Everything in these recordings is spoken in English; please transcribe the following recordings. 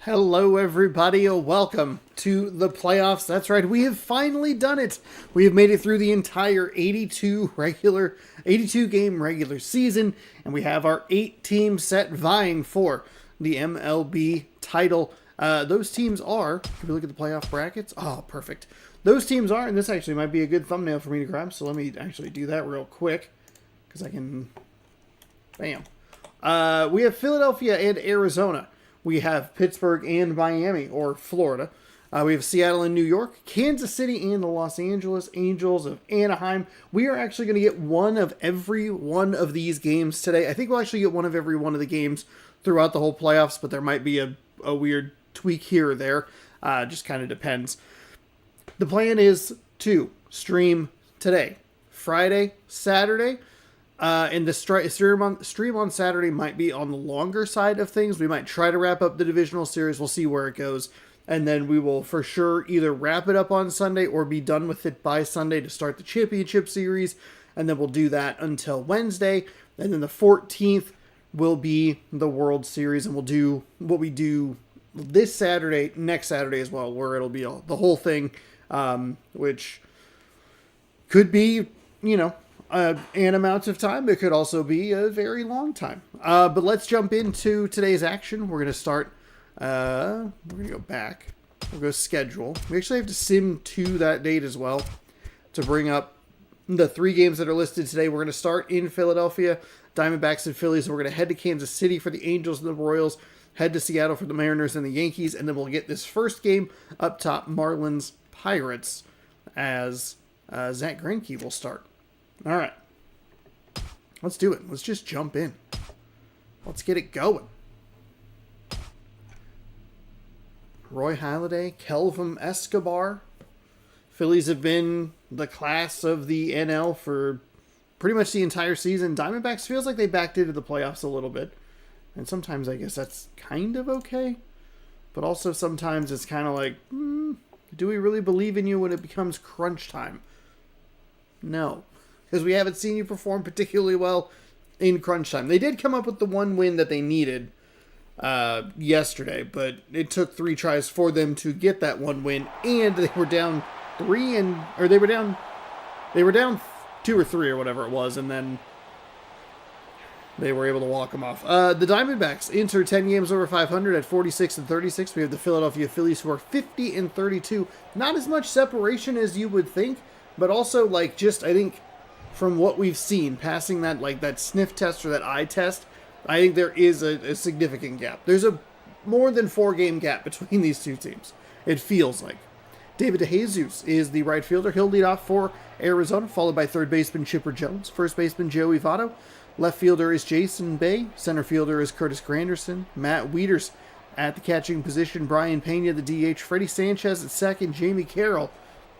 Hello, everybody. Welcome to the playoffs. That's right. We have finally done it. We have made it through the entire 82 game regular season, and we have our 8 team set vying for the MLB title. Those teams are, if we look at the playoff brackets, oh, perfect. Those teams are, and this actually might be a good thumbnail for me to grab, so let me actually do that real quick, because I can, bam. We have Philadelphia and Arizona. We have Pittsburgh and Miami, or Florida. We have Seattle and New York, Kansas City and the Los Angeles Angels of Anaheim. We are actually going to get one of every one of these games today. I think we'll actually get one of every one of the games throughout the whole playoffs, but there might be a weird tweak here or there. Just kind of depends. The plan is to stream today, Friday, Saturday. And the stream on Saturday might be on the longer side of things. We might try to wrap up the divisional series. We'll see where it goes. And then we will for sure either wrap it up on Sunday or be done with it by Sunday to start the championship series. And then we'll do that until Wednesday. And then the 14th will be the World Series. And we'll do what we do this Saturday, next Saturday as well, where it'll be the whole thing, which could be, an amount of time. It could also be a very long time. But let's jump into today's action. We're going to start. We're going to go back. We'll go schedule. We actually have to sim to that date as well to bring up the 3 games that are listed today. We're going to start in Philadelphia, Diamondbacks and Phillies. We're going to head to Kansas City for the Angels and the Royals, head to Seattle for the Mariners and the Yankees, and then we'll get this first game up top, Marlins Pirates, as Zach Greinke will start. All right, let's do it. Let's just jump in. Let's get it going. Roy Halladay, Kelvin Escobar. Phillies have been the class of the NL for pretty much the entire season. Diamondbacks feels like they backed into the playoffs a little bit. And sometimes I guess that's kind of okay. But also sometimes it's kind of like, do we really believe in you when it becomes crunch time? No. Because we haven't seen you perform particularly well in crunch time. They did come up with the one win that they needed yesterday, but it took 3 tries for them to get that one win, and they were down 2 or 3 or whatever it was, and then they were able to walk them off. The Diamondbacks enter 10 games over 500 at 46-36. We have the Philadelphia Phillies who are 50-32. Not as much separation as you would think, but also I think from what we've seen, passing that sniff test or that eye test, I think there is a significant gap. There's a more than 4-game gap between these two teams. It feels like. David DeJesus is the right fielder. He'll lead off for Arizona, followed by third baseman Chipper Jones, first baseman Joey Votto. Left fielder is Jason Bay. Center fielder is Curtis Granderson. Matt Wieters at the catching position. Brian Pena, the DH. Freddie Sanchez at second. Jamie Carroll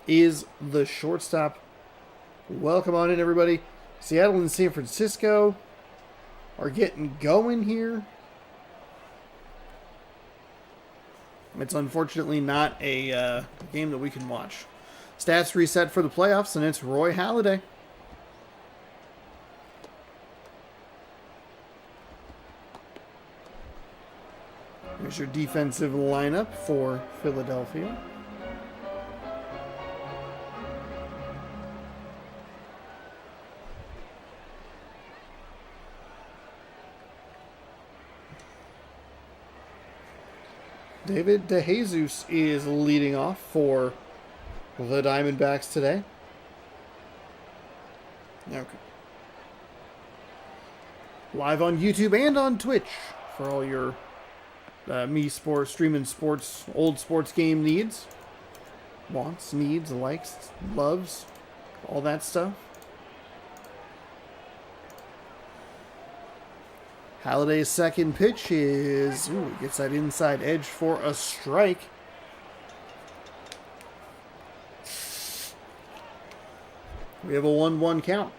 is the shortstop. Welcome on in, everybody. Seattle and San Francisco are getting going here. It's unfortunately not a game that we can watch. Stats reset for the playoffs, and it's Roy Halladay. Here's your defensive lineup for Philadelphia. David DeJesus is leading off for the Diamondbacks today. Okay. Live on YouTube and on Twitch for all your streaming sports, old sports game needs. Wants, needs, likes, loves, all that stuff. Halladay's second pitch is, gets that inside edge for a strike. We have a 1-1 count.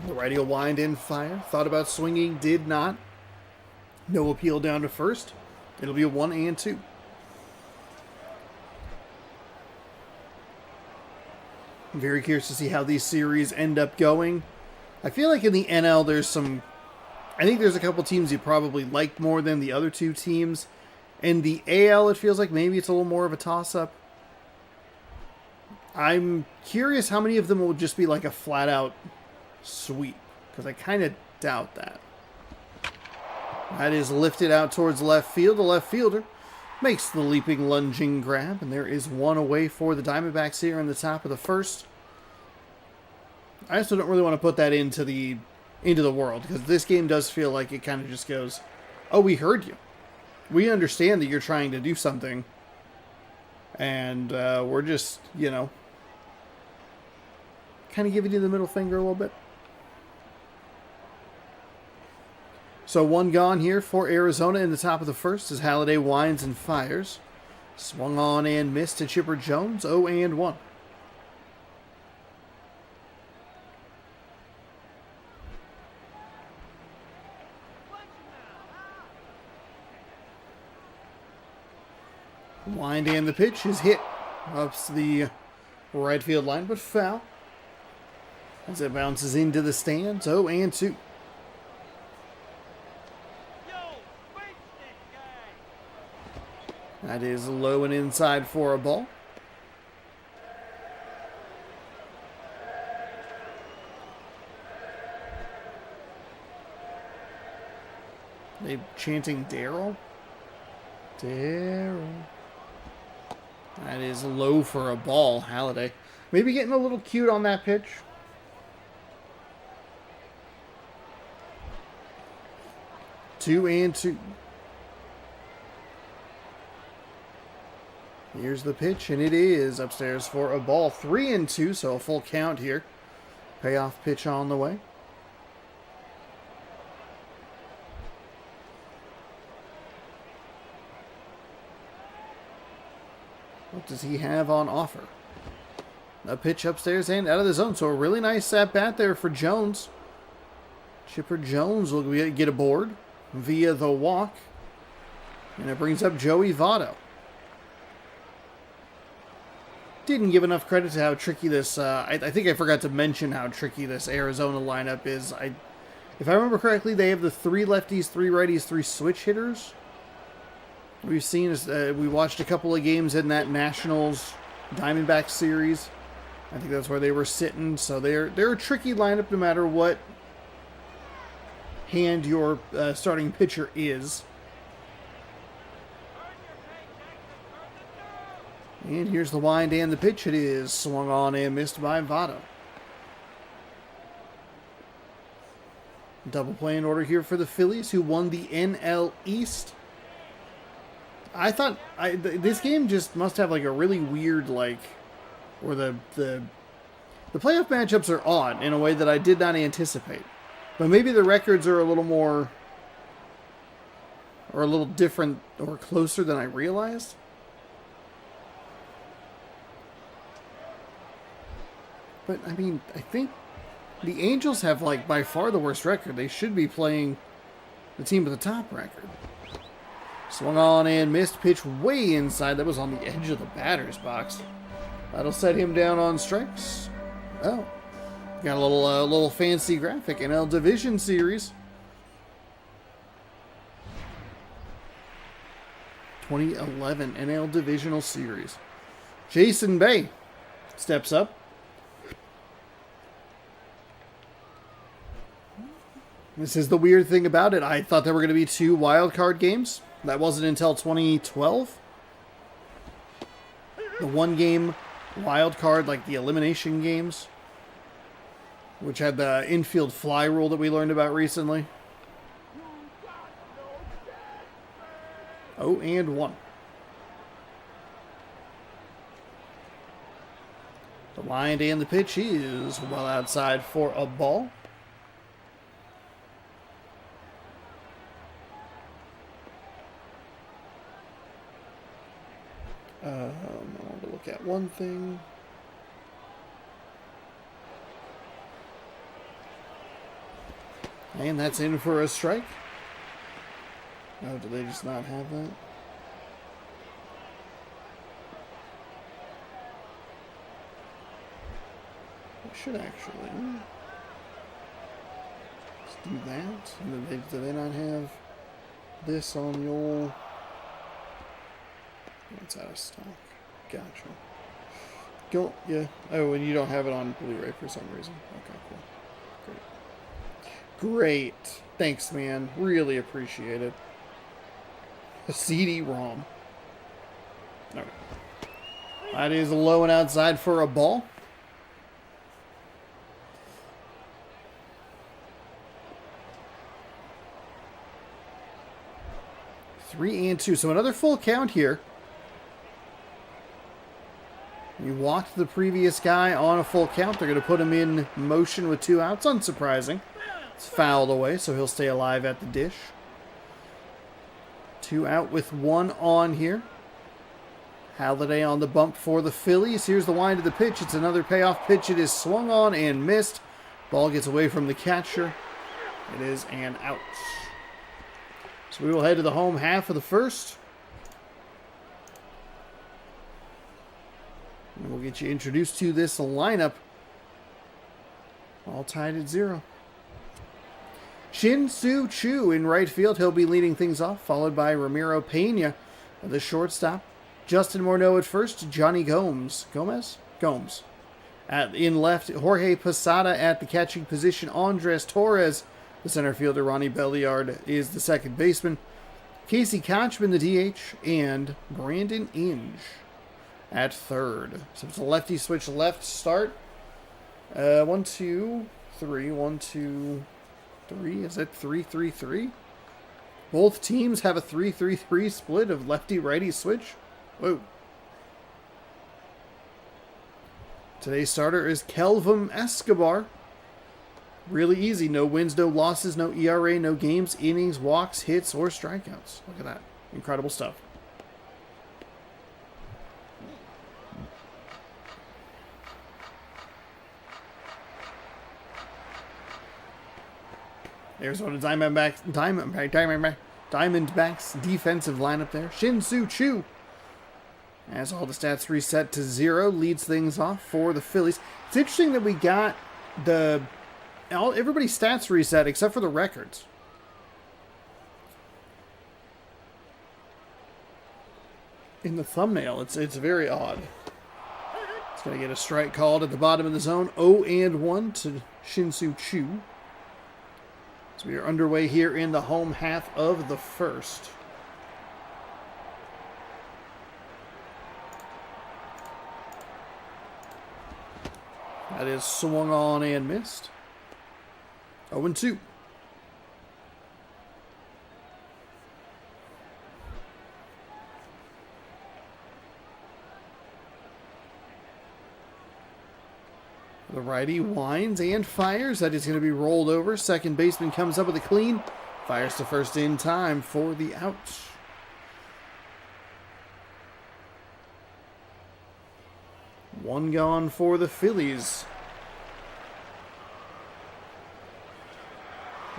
The righty will wind in fire. Thought about swinging, did not. No appeal down to first. It'll be a 1-2. I'm very curious to see how these series end up going. I feel like in the NL I think there's a couple teams you probably like more than the other two teams. In the AL, it feels like maybe it's a little more of a toss-up. I'm curious how many of them will just be like a flat-out sweep, because I kind of doubt that. That is lifted out towards left field. The left fielder makes the leaping, lunging grab, and there is one away for the Diamondbacks here in the top of the first. I also don't really want to put that into the world, because this game does feel like it kind of just goes, oh, we heard you. We understand that you're trying to do something, and we're just, kind of giving you the middle finger a little bit. So one gone here for Arizona in the top of the first as Halladay winds and fires. Swung on and missed to Chipper Jones, 0-1. Wind and the pitch is hit up the right field line, but foul. As it bounces into the stands, 0-2. That is low and inside for a ball. They chanting Daryl? Daryl. That is low for a ball, Halladay. Maybe getting a little cute on that pitch. Two and two. Here's the pitch, and it is upstairs for a ball. 3-2, so a full count here. Payoff pitch on the way. What does he have on offer? A pitch upstairs and out of the zone. So a really nice at-bat there for Jones. Chipper Jones will get aboard via the walk. And it brings up Joey Votto. Didn't give enough credit to how tricky this... I think I forgot to mention how tricky this Arizona lineup is. If I remember correctly, they have the 3 lefties, 3 righties, 3 switch hitters. We've seen, we watched a couple of games in that Nationals Diamondbacks series. I think that's where they were sitting. So they're a tricky lineup no matter what hand your starting pitcher is. And here's the wind and the pitch. It is swung on and missed by Votto. Double play in order here for the Phillies, who won the NL East. I thought this game just must have like a really weird or the playoff matchups are odd in a way that I did not anticipate. But maybe the records are a little more, or a little different or closer than I realized. But I mean, I think the Angels have by far the worst record. They should be playing the team with the top record. Swung on and missed, pitch way inside. That was on the edge of the batter's box. That'll set him down on strikes. Oh, got a little fancy graphic. NL Division Series. 2011 NL Divisional Series. Jason Bay steps up. This is the weird thing about it. I thought there were going to be 2 wild card games. That wasn't until 2012. The 1-game wild card, the elimination games, which had the infield fly rule that we learned about recently. 0-1. The wind and the pitch is well outside for a ball. I want to look at one thing. And that's in for a strike. Oh, do they just not have that? I should actually. do that. And then do they not have this on the old... It's out of stock. Gotcha. Go, yeah. Oh, and you don't have it on Blu-ray for some reason. Okay, cool. Great. Thanks, man. Really appreciate it. A CD-ROM. Okay. That is low and outside for a ball. Three and two. So another full count here. You walked the previous guy on a full count. They're going to put him in motion with 2 outs. Unsurprising. It's fouled away, so he'll stay alive at the dish. 2 out with 1 on here. Halladay on the bump for the Phillies. Here's the wind of the pitch. It's another payoff pitch. It is swung on and missed. Ball gets away from the catcher. It is an out. So we will head to the home half of the first. And we'll get you introduced to this lineup. All tied at 0. Shin-Soo Choo in right field. He'll be leading things off, followed by Ramiro Pena, the shortstop. Justin Morneau at first. Johnny Gomes. Gomes. In left, Jorge Posada at the catching position. Andres Torres, the center fielder. Ronnie Belliard is the second baseman. Casey Kochman, the DH. And Brandon Inge at third. So it's a lefty switch left start. 1, 2, 3. 1, 2, 3. Is it 3-3-3? Both teams have a 3-3-3 split of lefty-righty switch. Whoa. Today's starter is Kelvin Escobar. Really easy. No wins, no losses, no ERA, no games, innings, walks, hits, or strikeouts. Look at that. Incredible stuff. There's one of the Diamondbacks defensive lineup there. Shin-Soo Choo, as all the stats reset to 0, leads things off for the Phillies. It's interesting that we got everybody's stats reset except for the records. In the thumbnail, it's very odd. It's going to get a strike called at the bottom of the zone. 0-1 to Shin-Soo Choo. So we are underway here in the home half of the first. That is swung on and missed. 0-2. The righty winds and fires. That is going to be rolled over. Second baseman comes up with a clean. Fires to first in time for the out. One gone for the Phillies.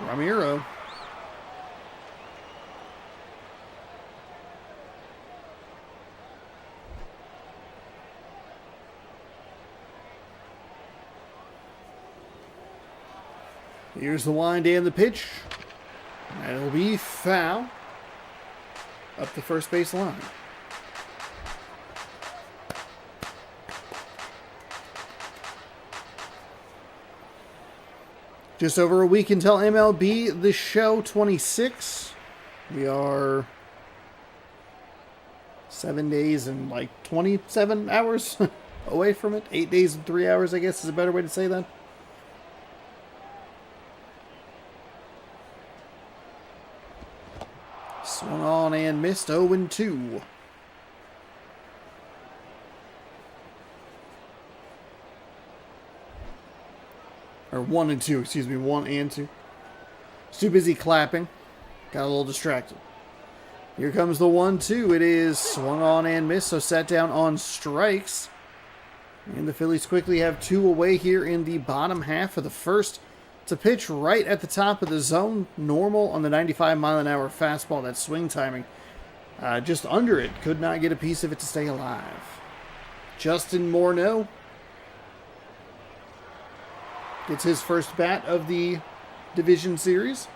Ramiro. Here's the wind and the pitch. That'll be foul up the first base line. Just over a week until MLB The Show 26. We are 7 days and like 27 hours away from it. 8 days and 3 hours, I guess, is a better way to say that. Swung on and missed. 0-2. Or 1-2, excuse me. 1-2. Was too busy clapping. Got a little distracted. Here comes the 1-2. It is swung on and missed, so set down on strikes. And the Phillies quickly have 2 away here in the bottom half of the first. It's a pitch right at the top of the zone. Normal on the 95-mile-an-hour fastball. That swing timing. Just under it. Could not get a piece of it to stay alive. Justin Morneau gets his first bat of the division series.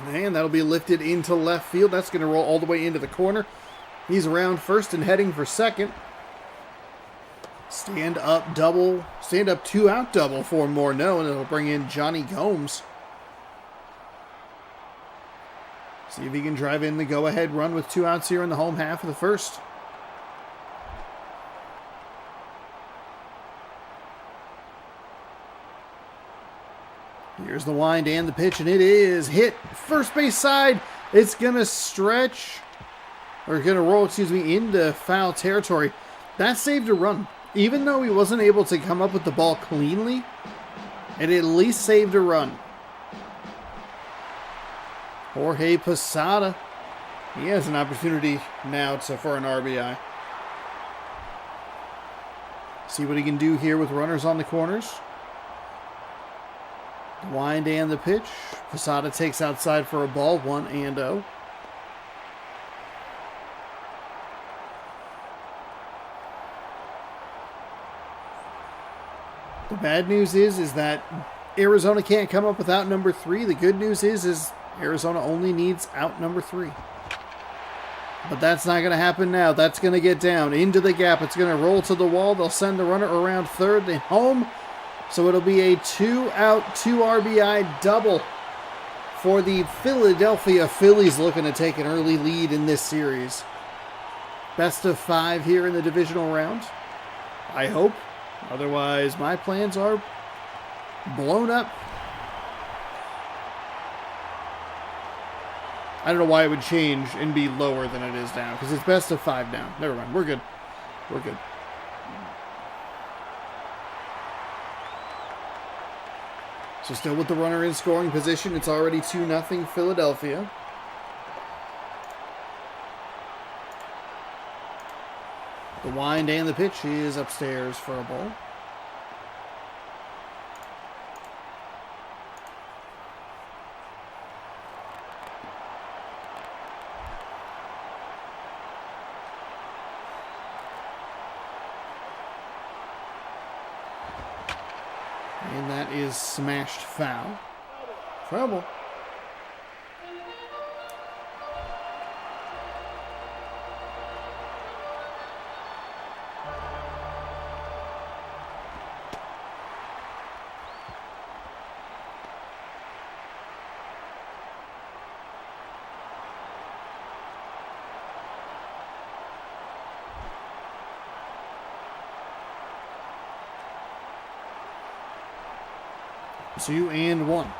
And that'll be lifted into left field. That's going to roll all the way into the corner. He's around first and heading for second. Stand up double, stand up 2-out double for Morneau, and it'll bring in Johnny Gomes. See if he can drive in the go-ahead run with 2 outs here in the home half of the first. Here's the wind and the pitch, and it is hit first base side. It's going to stretch, or going to roll, into foul territory. That saved a run. Even though he wasn't able to come up with the ball cleanly, it at least saved a run. Jorge Posada, he has an opportunity now for an RBI. See what he can do here with runners on the corners. The wind and the pitch. Posada takes outside for a ball, 1-0. The bad news is that Arizona can't come up without number 3. The good news is Arizona only needs out number 3. But that's not going to happen now. That's going to get down into the gap. It's going to roll to the wall. They'll send the runner around third and home. So it'll be a 2-out, 2 RBI double for the Philadelphia Phillies, looking to take an early lead in this series. Best of 5 here in the divisional round, I hope. Otherwise, my plans are blown up. I don't know why it would change and be lower than it is now, because it's best of 5 now. Never mind. We're good. We're good. So still with the runner in scoring position. It's already 2-0 Philadelphia. The wind and the pitch is upstairs for a ball. And that is smashed foul. Trouble. Two and one.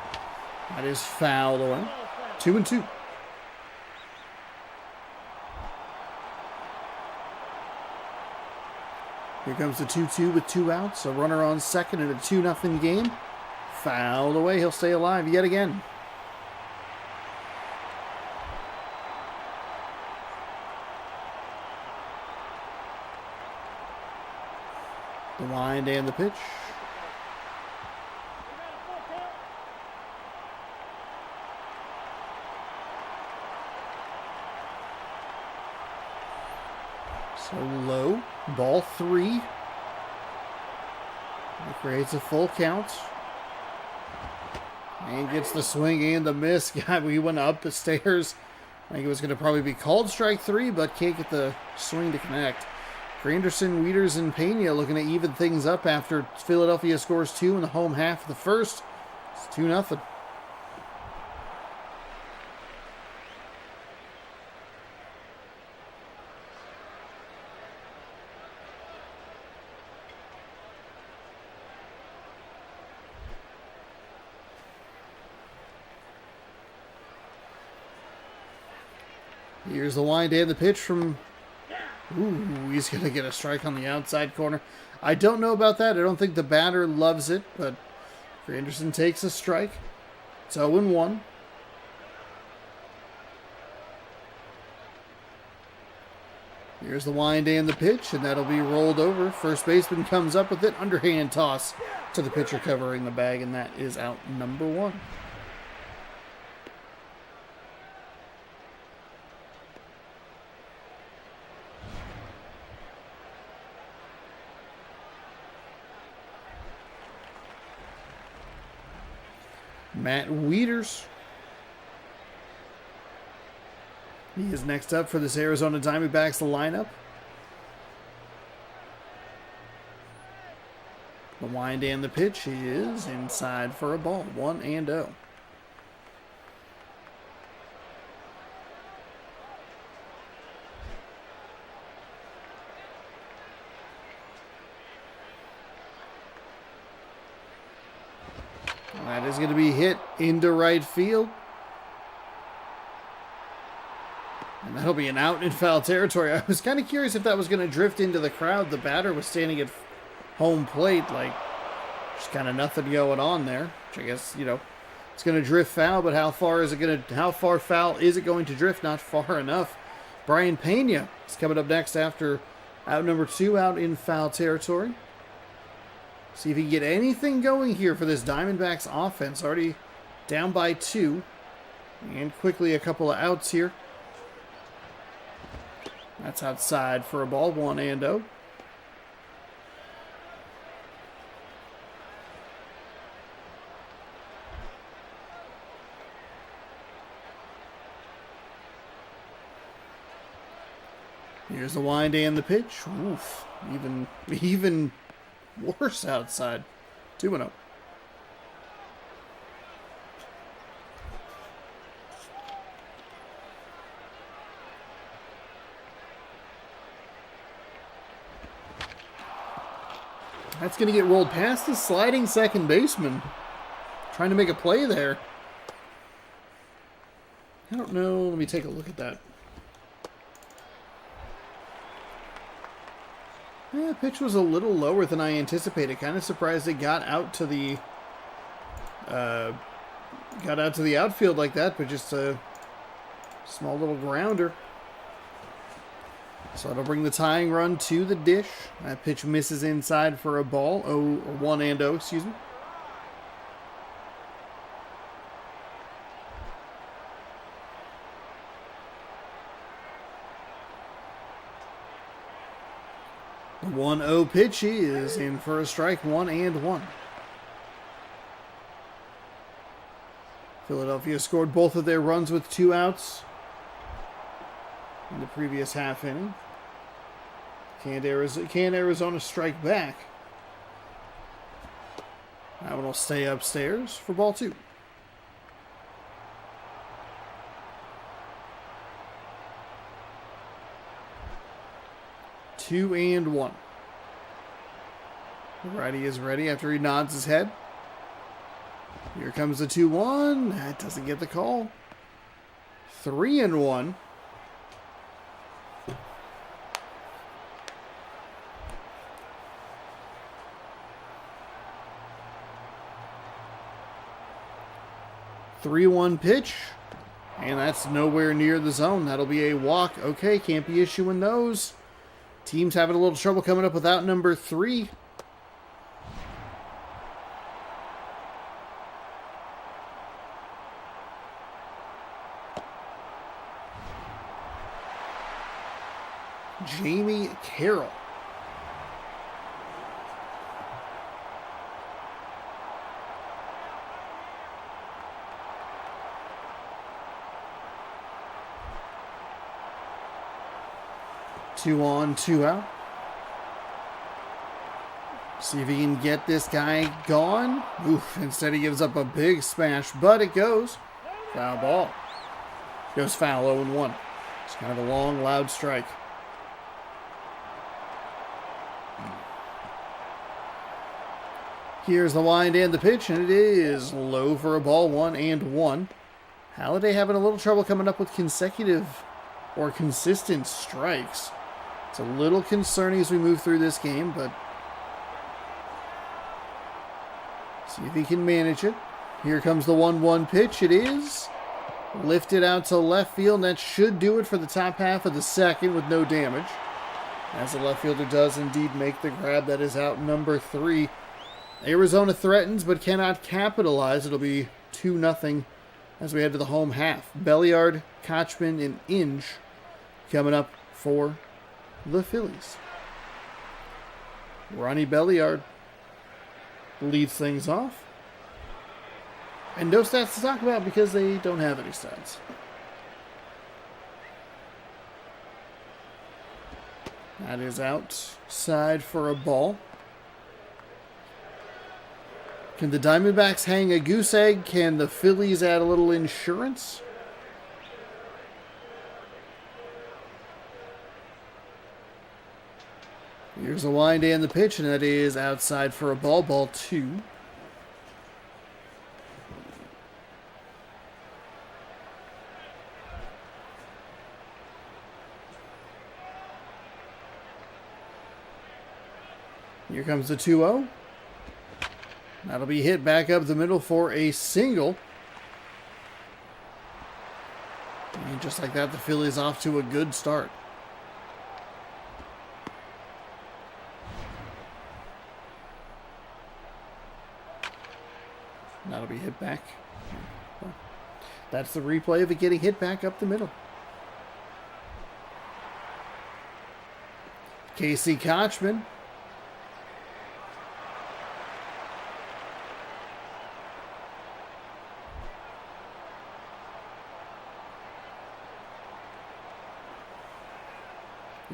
That is fouled away. 2-2. Here comes the 2-2 with 2 outs. A runner on second in a 2-0 game. Fouled away. He'll stay alive yet again. The wind and the pitch. So low, ball 3. That creates a full count. And gets the swing and the miss. God, we went up the stairs. I think it was going to probably be called strike 3, but can't get the swing to connect. Granderson, Wieters, and Pena looking to even things up after Philadelphia scores 2 in the home half of the first. It's 2-0. Here's the wind and the pitch from... Ooh, he's going to get a strike on the outside corner. I don't know about that. I don't think the batter loves it, but Anderson takes a strike. It's 0-1. Here's the wind and the pitch, and that'll be rolled over. First baseman comes up with it. Underhand toss to the pitcher covering the bag, and that is out number 1. Matt Wieters. He is next up for this Arizona Diamondbacks lineup. The wind and the pitch is inside for a ball. 1-0. That is going to be hit into right field. And that'll be an out in foul territory. I was kind of curious if that was going to drift into the crowd. The batter was standing at home plate, like just kind of nothing going on there. Which I guess, it's going to drift foul, but how far foul is it going to drift? Not far enough. Brian Pena is coming up next after out number 2, out in foul territory. See if he can get anything going here for this Diamondbacks offense. Already down by 2. And quickly a couple of outs here. That's outside for a ball. 1-0. Here's the wind and the pitch. Oof. Even worse outside. 2-0. That's going to get rolled past the sliding second baseman. Trying to make a play there. I don't know. Let me take a look at that. Yeah, the pitch was a little lower than I anticipated. Kind of surprised it got out to the outfield like that, but just a small little grounder. So that'll bring the tying run to the dish. That pitch misses inside for a ball. 1-0, excuse me. The 1-0 pitch is in for a strike. 1-1. Philadelphia scored both of their runs with 2 outs in the previous half inning. Can Arizona strike back? That one will stay upstairs for ball 2. Two and 1. The righty is ready after he nods his head. Here comes the 2-1. That doesn't get the call. 3-1. Three-one pitch, and that's nowhere near the zone. That'll be a walk. Okay, can't be issuing those. Team's having a little trouble coming up with out number 3. Jamie Carroll. Two on, 2 out. See if he can get this guy gone. Oof, instead he gives up a big smash, but it goes. Foul ball. Goes foul, 0-1. It's kind of a long, loud strike. Here's the wind and the pitch, and it is low for a ball. 1-1. Halladay having a little trouble coming up with consecutive or consistent strikes. It's a little concerning as we move through this game, but see if he can manage it. Here comes the 1-1 pitch. It is lifted out to left field, and that should do it for the top half of the second with no damage. As the left fielder does indeed make the grab. That is out number 3. Arizona threatens but cannot capitalize. It'll be 2-0 as we head to the home half. Belliard, Kochman, and Inge coming up for the Phillies. Ronnie Belliard leads things off. And no stats to talk about because they don't have any stats. That is outside for a ball. Can the Diamondbacks hang a goose egg? Can the Phillies add a little insurance? Here's the wind and the pitch, and that is outside for a ball. Ball 2. Here comes the 2-0. That'll be hit back up the middle for a single. And just like that, the Phillies off to a good start. That'll be hit back. That's the replay of it getting hit back up the middle. Casey Kochman.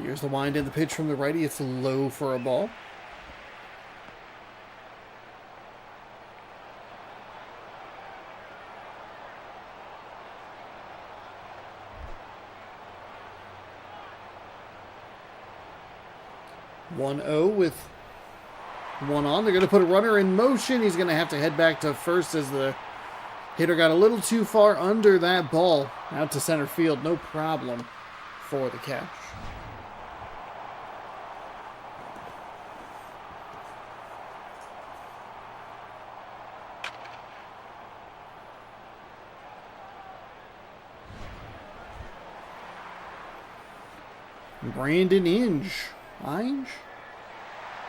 Here's the wind in the pitch from the righty. It's low for a ball. One 0 with one on. They're going to put a runner in motion. He's going to have to head back to first as the hitter got a little too far under that ball. Out to center field. No problem for the catch. Brandon Inge.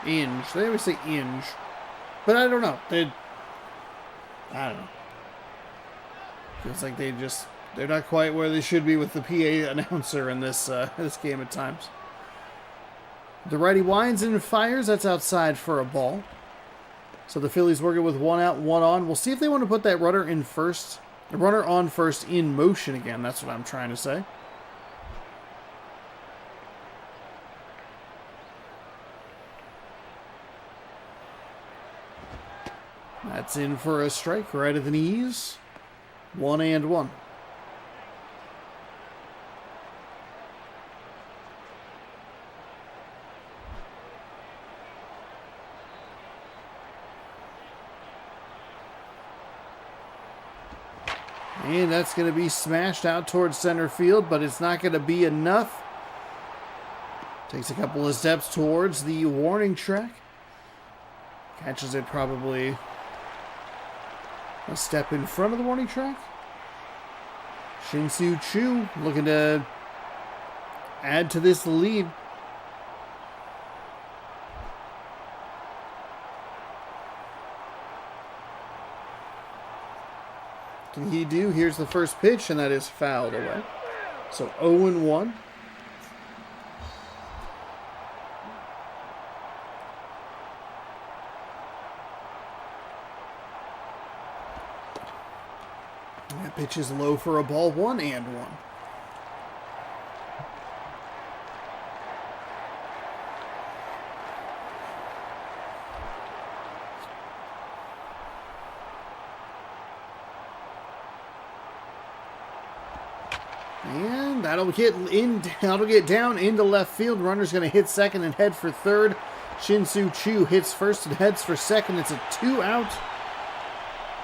Inge. They always say Inge. But I don't know. I don't know. Feels like they're not quite where they should be with the PA announcer in this game at times. The righty winds and fires. That's outside for a ball. So the Phillies working with one out, one on. We'll see if they want to put that runner in first. The runner on first in motion again. That's what I'm trying to say. That's in for a strike right at the knees. 1-1. And that's going to be smashed out towards center field, but it's not going to be enough. Takes a couple of steps towards the warning track. Catches it probably a step in front of the warning track. Shin-Soo Choo looking to add to this lead. Can he do? Here's the first pitch, and that is fouled away. So 0-1. That pitch is low for a ball. 1-1. And that'll get down into left field. Runner's going to hit second and head for third. Shin-Soo Choo hits first and heads for second. It's a 2-out.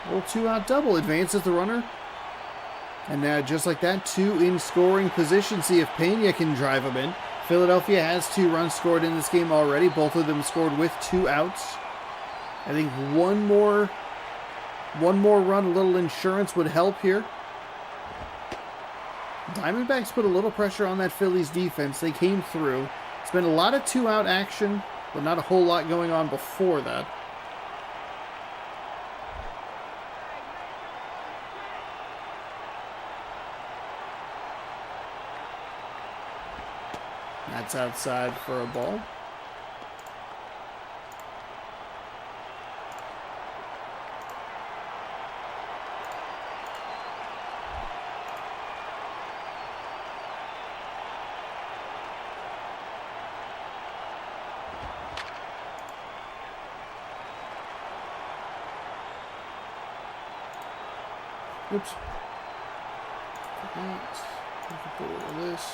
Little 2-out double. Advances the runner. And now, just like that, 2 in scoring position. See if Pena can drive them in. Philadelphia has 2 runs scored in this game already. Both of them scored with 2 outs. I think one more run, a little insurance would help here. Diamondbacks put a little pressure on that Phillies defense. They came through. It's been a lot of 2-out action, but not a whole lot going on before that. That's outside for a ball. Oops. This.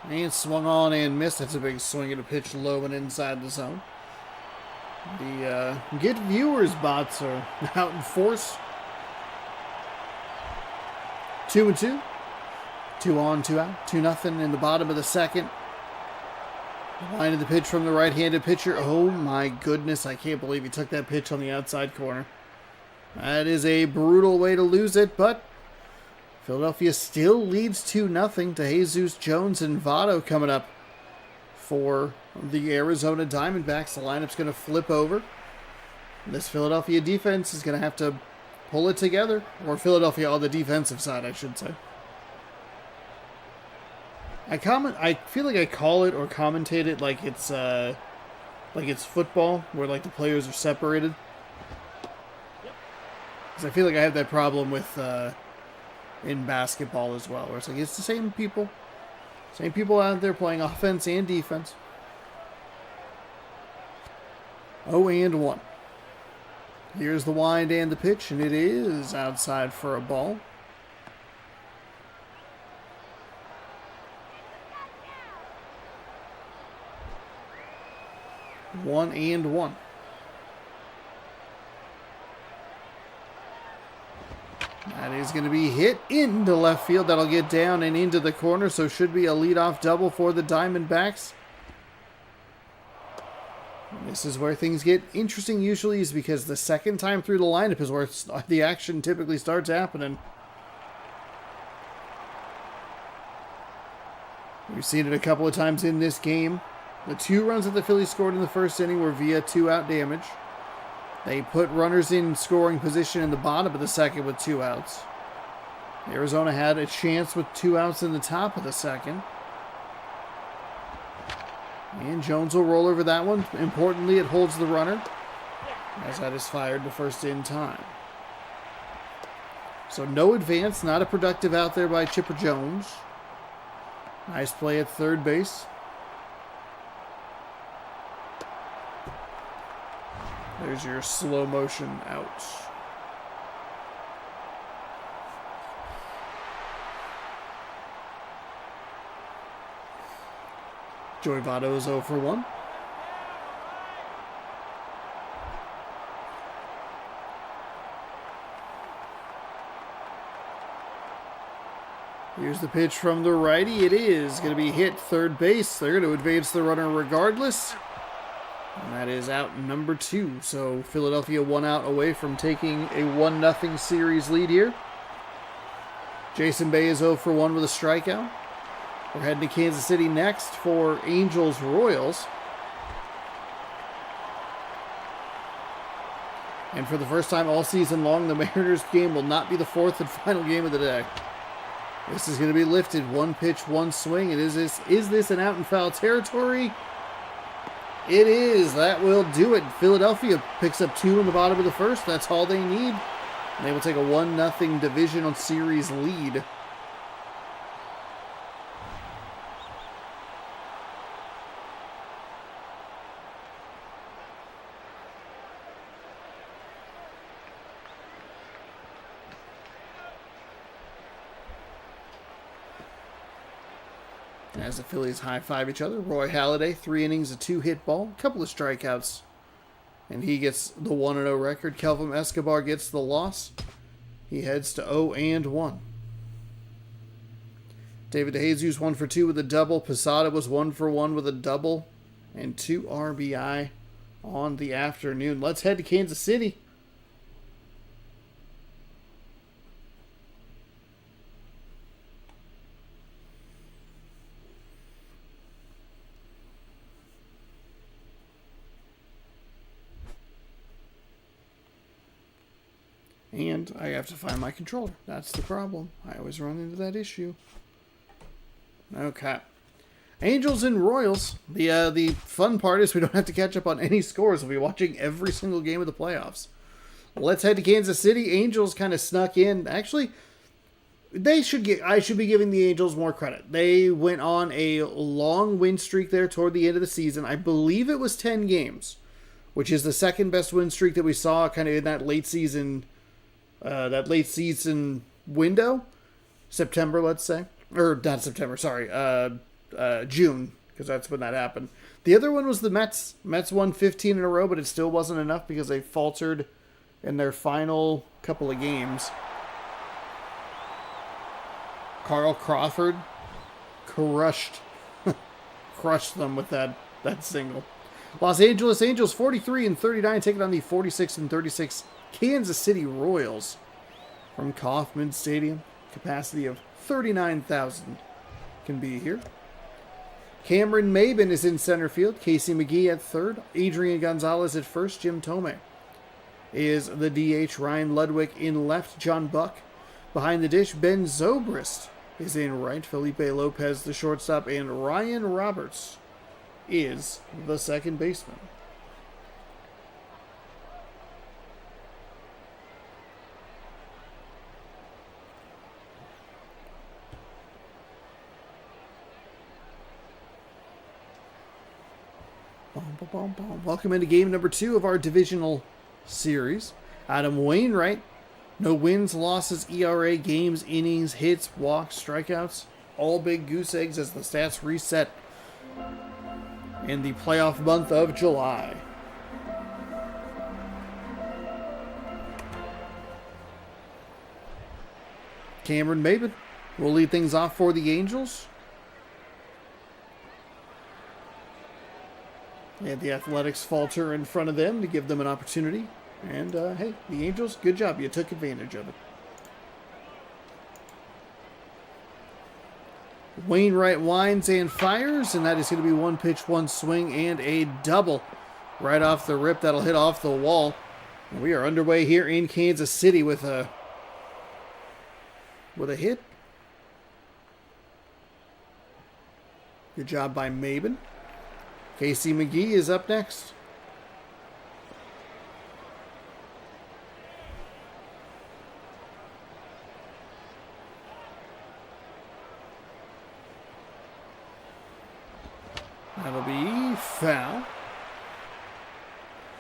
And swung on and missed. That's a big swing at a pitch low and inside the zone. The Get Viewers bots are out in force. 2-2. 2 on, 2 out. 2-0 in the bottom of the second. Line of the pitch from the right-handed pitcher. Oh my goodness, I can't believe he took that pitch on the outside corner. That is a brutal way to lose it, but Philadelphia still leads 2-0 to Jesus, Jones, and Votto coming up for the Arizona Diamondbacks. The lineup's going to flip over. This Philadelphia defense is going to have to pull it together. Or Philadelphia on the defensive side, I should say. I feel like I call it or commentate it like it's football, where like the players are separated. Because I feel like I have that problem with in basketball as well, where it's like it's the same people out there playing offense and defense. 0-1. Here's the wind and the pitch, and it is outside for a ball. 1-1. That is going to be hit into left field. That'll get down and into the corner, so should be a leadoff double for the Diamondbacks. And this is where things get interesting usually, is because the second time through the lineup is where the action typically starts happening. We've seen it a couple of times in this game. The 2 runs that the Phillies scored in the first inning were via 2-out damage. They put runners in scoring position in the bottom of the second with 2 outs. Arizona had a chance with 2 outs in the top of the second. And Jones will roll over that one. Importantly, it holds the runner, as that is fired the first in time. So no advance, not a productive out there by Chipper Jones. Nice play at third base. There's your slow motion out. Joey Votto is 0 for 1. Here's the pitch from the righty. It is going to be hit third base. They're going to advance the runner regardless. And that is out number 2. So Philadelphia 1 out away from taking a 1-0 series lead here. Jason Bay is 0 for 1 with a strikeout. We're heading to Kansas City next for Angels-Royals. And for the first time all season long, the Mariners game will not be the 4th and final game of the day. This is going to be lifted. 1 pitch, 1 swing. And is this an out and foul territory? It is. That will do it. Philadelphia picks up 2 in the bottom of the first. That's all they need. And they will take a 1-0 divisional series lead. As the Phillies high-five each other, Roy Halladay, 3 innings, a 2-hit ball, a couple of strikeouts, and he gets the 1-0 record. Kelvin Escobar gets the loss. He heads to 0-1. David DeJesus 1 for 2 with a double. Posada was 1 for 1 with a double and 2 RBI on the afternoon. Let's head to Kansas City. And I have to find my controller. That's the problem. I always run into that issue. Okay. Angels and Royals. The fun part is we don't have to catch up on any scores. We'll be watching every single game of the playoffs. Let's head to Kansas City. Angels kind of snuck in. Actually, I should be giving the Angels more credit. They went on a long win streak there toward the end of the season. I believe it was 10 games which is the second best win streak that we saw kind of in that late season window. September, let's say. Or not September, sorry. June, because that's when that happened. The other one was the Mets. Mets won 15 in a row, but it still wasn't enough because they faltered in their final couple of games. Carl Crawford crushed them with that single. Los Angeles Angels 43-39 taking on the 46-36 Kansas City Royals from Kauffman Stadium. Capacity of 39,000 can be here. Cameron Maben is in center field. Casey McGee at third. Adrian Gonzalez at first. Jim Thome is the DH. Ryan Ludwig in left. John Buck behind the dish. Ben Zobrist is in right. Felipe Lopez the shortstop. And Ryan Roberts is the second baseman. Welcome into game number 2 of our divisional series. Adam Wainwright, no wins, losses, ERA, games, innings, hits, walks, strikeouts, all big goose eggs as the stats reset in the playoff month of July. Cameron Maben will lead things off for the Angels. And the Athletics falter in front of them to give them an opportunity. And, hey, the Angels, good job. You took advantage of it. Wainwright winds and fires, and that is going to be one pitch, one swing, and a double right off the rip. That'll hit off the wall. And we are underway here in Kansas City with a hit. Good job by Maben. Casey McGee is up next. That'll be foul.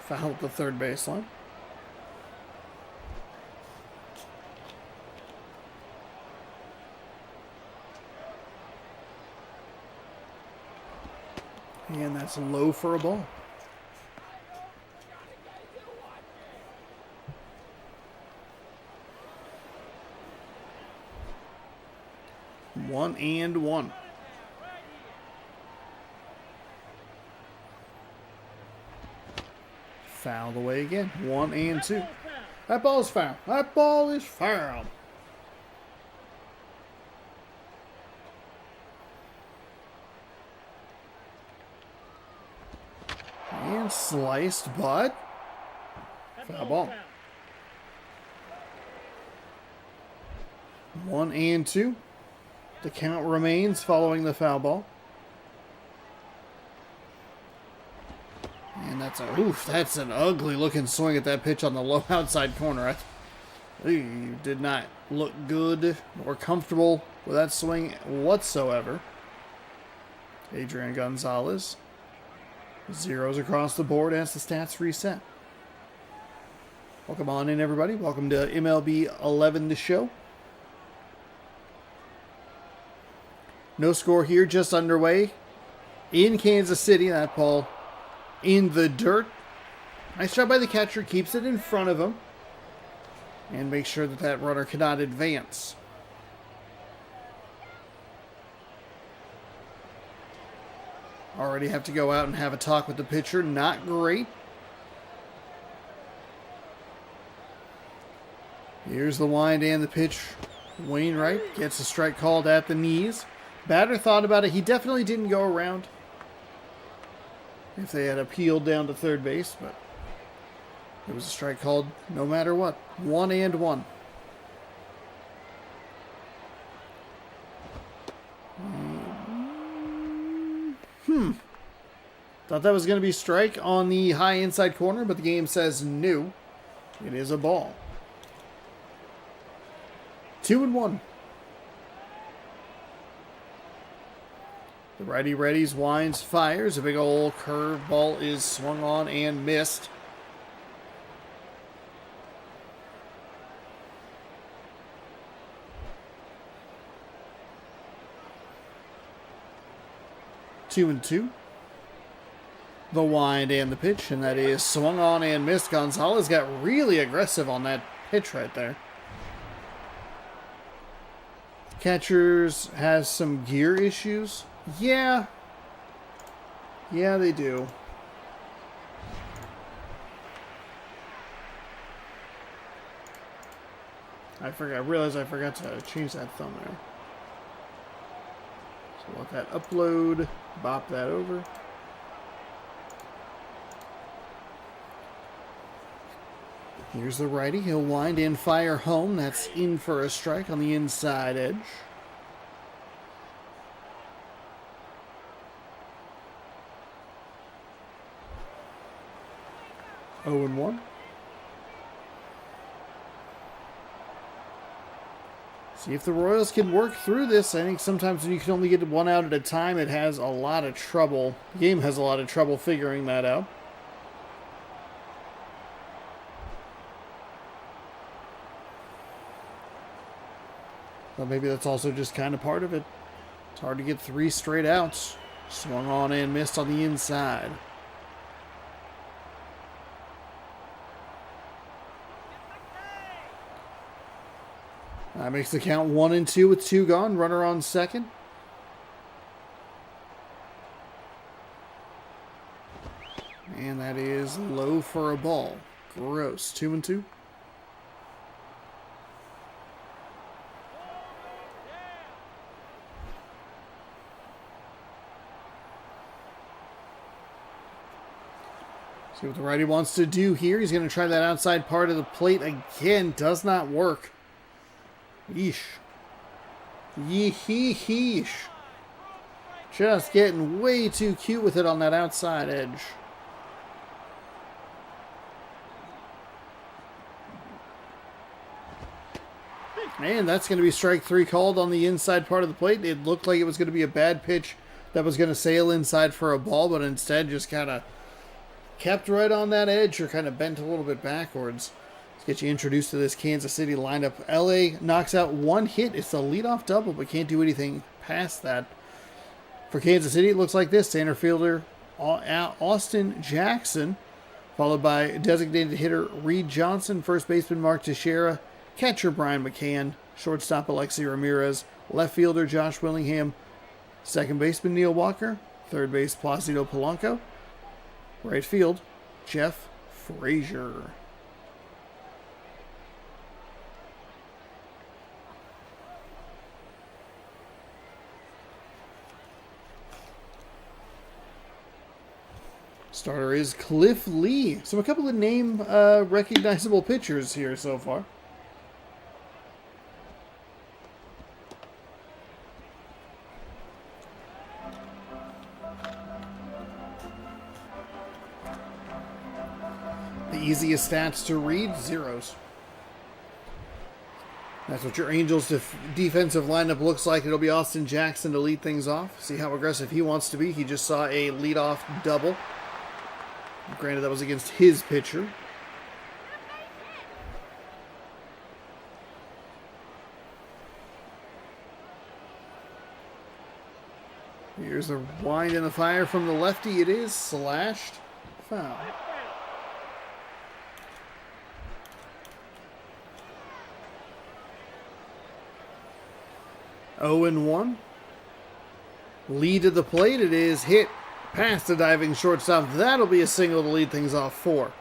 Foul at the third baseline. And that's low for a ball. One and one. Fouled away again. 1 and 2. That ball is foul. That ball is foul. And sliced, but foul ball. 1 and 2. The count remains following the foul ball. And that's an ugly looking swing at that pitch on the low outside corner. You did not look good or comfortable with that swing whatsoever. Adrian Gonzalez. Zeros across the board as the stats reset. Welcome on in, everybody. Welcome to MLB 11 The Show. No score here, just underway in Kansas City. That ball in the dirt. Nice job by the catcher. Keeps it in front of him. And makes sure that that runner cannot advance. Already have to go out and have a talk with the pitcher. Not great. Here's the wind and the pitch. Wainwright gets a strike called at the knees. Batter thought about it. He definitely didn't go around if they had appealed down to third base, but it was a strike called no matter what. 1 and 1. Thought that was going to be strike on the high inside corner, but the game says no. It is a ball. 2 and 1. The righty readies, winds, fires. A big old curveball is swung on and missed. Two and two. The wind and the pitch, and that is swung on and missed. Gonzalez got really aggressive on that pitch right there. Catchers has some gear issues. Yeah, they do. I realized I forgot to change that thumb there. So let that upload, bop that over. Here's the righty. He'll wind and fire home. That's in for a strike on the inside edge. Oh and 1. See if the Royals can work through this. I think sometimes when you can only get one out at a time, it has a lot of trouble. The game has a lot of trouble figuring that out. But maybe that's also just kind of part of it. It's hard to get 3 straight outs. Swung on and missed on the inside. That makes the count 1 and 2 with 2 gone. Runner on second. And that is low for a ball. Gross. 2 and 2. See what the righty wants to do here. He's going to try that outside part of the plate again. Does not work. Yeesh. Yeesh. Just getting way too cute with it on that outside edge. And that's going to be strike 3 called on the inside part of the plate. It looked like it was going to be a bad pitch that was going to sail inside for a ball, but instead just kind of kept right on that edge or kind of bent a little bit backwards. Let's get you introduced to this Kansas City lineup. LA knocks out 1 hit. It's a leadoff double, but can't do anything past that. For Kansas City, it looks like this. Center fielder Austin Jackson, followed by designated hitter Reed Johnson, first baseman Mark Teixeira, catcher Brian McCann, shortstop Alexi Ramirez, left fielder Josh Willingham, second baseman Neil Walker, third base Placido Polanco, right field Jeff Frazier. Starter is Cliff Lee. So a couple of name recognizable pitchers here so far. The easiest stats to read, zeros. That's what your Angels defensive lineup looks like. It'll be Austin Jackson to lead things off. See how aggressive he wants to be. He just saw a leadoff double. Granted, that was against his pitcher. Here's the wind and the fire from the lefty. It is slashed. Foul. Oh and 1. Lead to the plate. It is hit past the diving shortstop. That'll be a single to lead things off for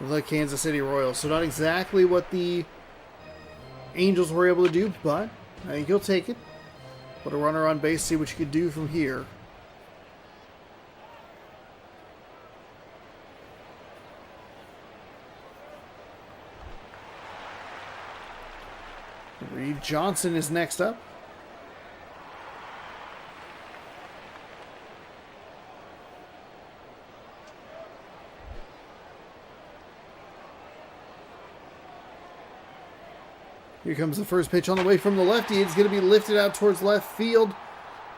the Kansas City Royals. So not exactly what the Angels were able to do, but I think he'll take it. Put a runner on base, see what you can do from here. Reed Johnson is next up. Here comes the first pitch on the way from the lefty. It's going to be lifted out towards left field.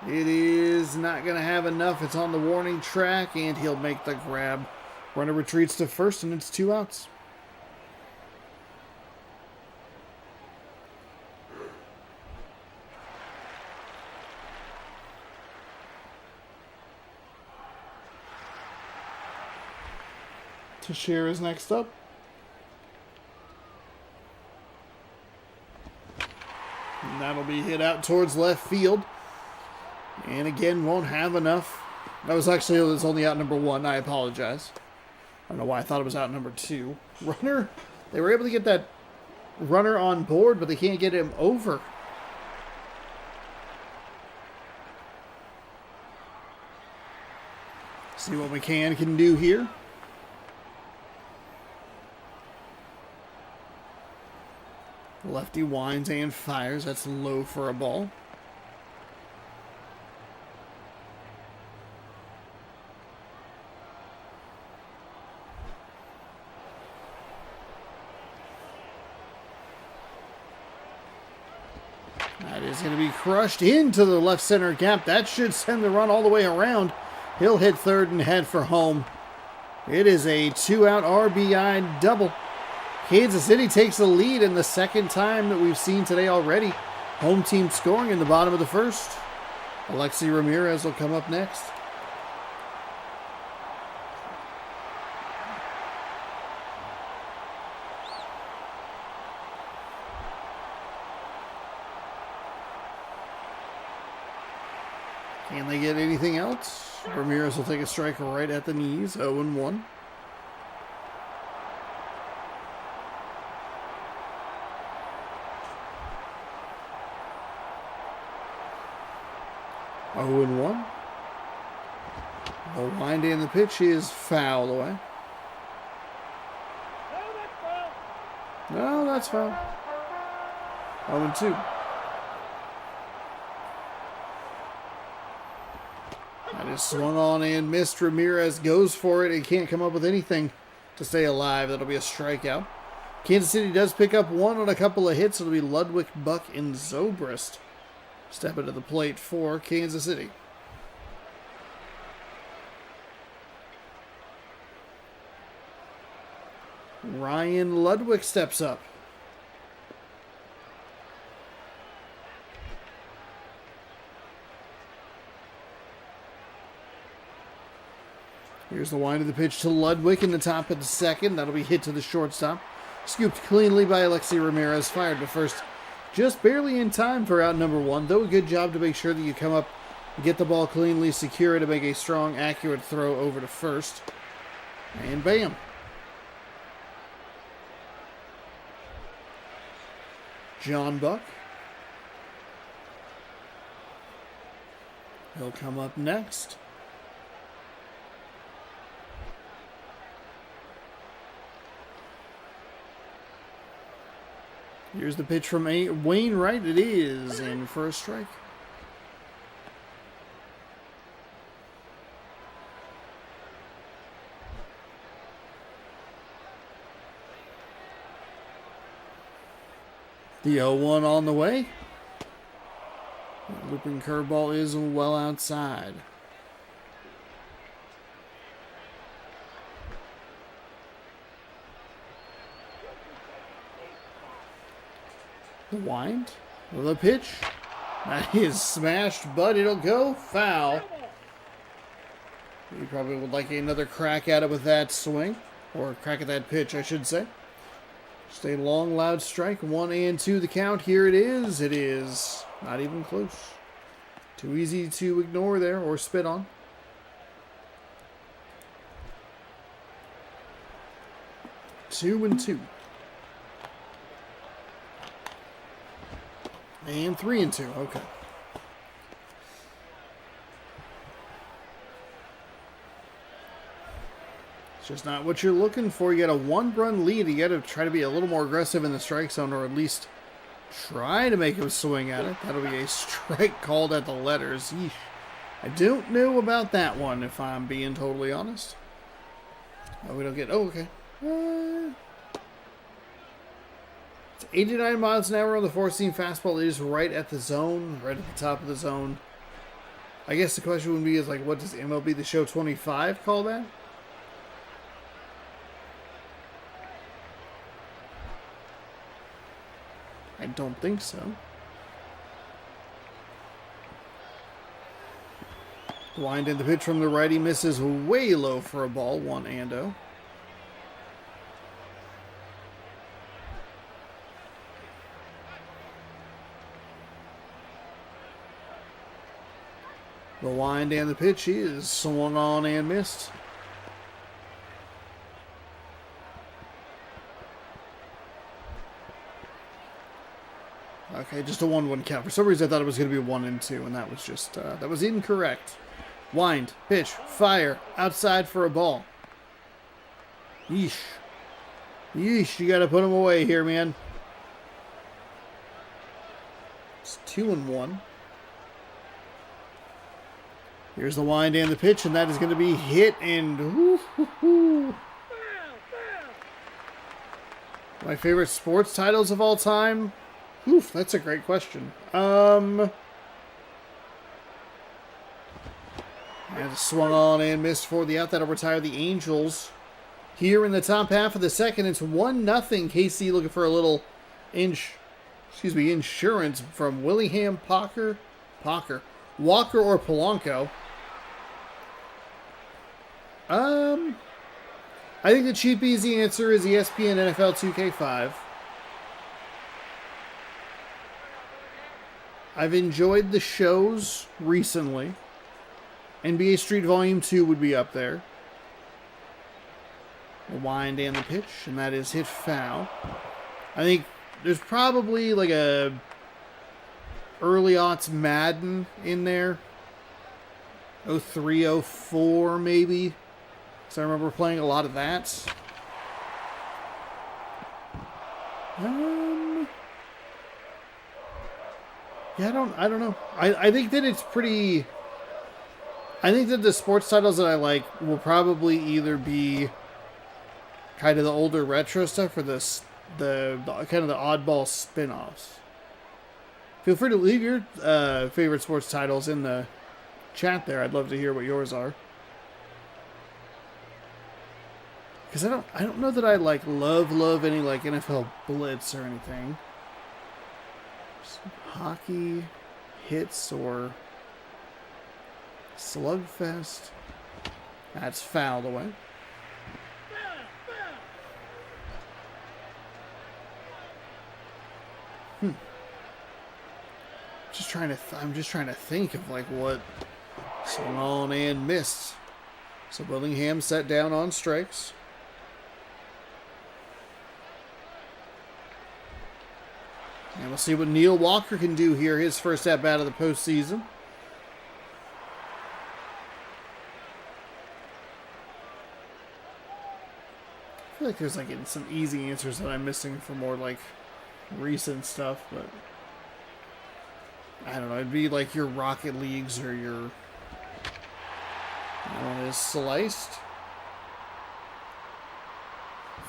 It is not going to have enough. It's on the warning track, and he'll make the grab. Runner retreats to first, and it's 2 outs. Teixeira's next up. And that'll be hit out towards left field. And again, won't have enough. That was actually, it was only out number 1. I apologize. I don't know why I thought it was out number 2. Runner, they were able to get that runner on board, but they can't get him over. See what McCann can do here. Lefty winds and fires. That's low for a ball. That is going to be crushed into the left center gap. That should send the run all the way around. He'll hit third and head for home. It is a 2-out RBI double. Kansas City takes the lead in the second time that we've seen today already. Home team scoring in the bottom of the first. Alexi Ramirez will come up next. Can they get anything else? Ramirez will take a strike right at the knees, 0-1. The wind and the pitch is foul away. No, that's foul. 0-2. That is swung on and missed. Ramirez goes for it and can't come up with anything to stay alive. That'll be a strikeout. Kansas City does pick up 1 on a couple of hits. It'll be Ludwig, Buck, and Zobrist step into the plate for Kansas City. Ryan Ludwig steps up. Here's the wind of the pitch to Ludwig in the top of the second. That'll be hit to the shortstop. Scooped cleanly by Alexi Ramirez. Fired to first. Just barely in time for out number 1, though a good job to make sure that you come up, get the ball cleanly, secure it, to make a strong, accurate throw over to first. And bam. John Buck. He'll come up next. Here's the pitch from Wainwright. It is in for a strike. The 0-1 on the way. The looping curveball is well outside. The wind, the pitch, that is smashed, but it'll go foul. He probably would like another crack at it with that swing, or crack at that pitch, I should say. Just a long, loud strike, 1-2 the count. Here it is. It is not even close. Too easy to ignore there or spit on. Two and 2. And 3-2. Okay. It's just not what you're looking for. You got a 1-run lead. You got to try to be a little more aggressive in the strike zone, or at least try to make him swing at it. That'll be a strike called at the letters. Yeesh. I don't know about that one, if I'm being totally honest. Oh, we don't get... Oh, okay. It's 89 miles an hour on the four-seam fastball. It is right at the zone, right at the top of the zone. I guess the question would be is like, what does MLB The Show 25 call that? I don't think so. Wind in the pitch from the righty misses way low for a ball. 1-0. The wind and the pitch is swung on and missed. Okay, just a 1-1 count. For some reason, I thought it was going to be 1-2, and that was just that was incorrect. Wind, pitch, fire, outside for a ball. Yeesh. Yeesh, you got to put him away here, man. It's 2-1. Here's the wind and the pitch, and that is going to be hit and... Woo-hoo-hoo. My favorite sports titles of all time? Oof, that's a great question. And swung on and missed for the out. That'll retire the Angels. Here in the top half of the second, it's 1-0. KC looking for a little insurance from Willingham, Walker or Polanco. I think the cheap, easy answer is ESPN NFL 2K5. I've enjoyed the shows recently. NBA Street Volume 2 would be up there. The wind and the pitch, and that is hit foul. I think there's probably like a early aughts Madden in there. 03, 04 maybe. So I remember playing a lot of that. Yeah, I don't know. I think that it's pretty... I think that the sports titles that I like will probably either be kind of the older retro stuff or the kind of the oddball spin-offs. Feel free to leave your favorite sports titles in the chat there. I'd love to hear what yours are. Because I don't know that I like love any like NFL Blitz or anything. Some hockey hits or slugfest. That's fouled away. I'm just trying to think of like what swung on and missed. So Willingham set down on strikes. And we'll see what Neil Walker can do here, his first at-bat of the postseason. I feel like there's like some easy answers that I'm missing for more like recent stuff, but I don't know. It'd be like your Rocket Leagues or your... That one is sliced.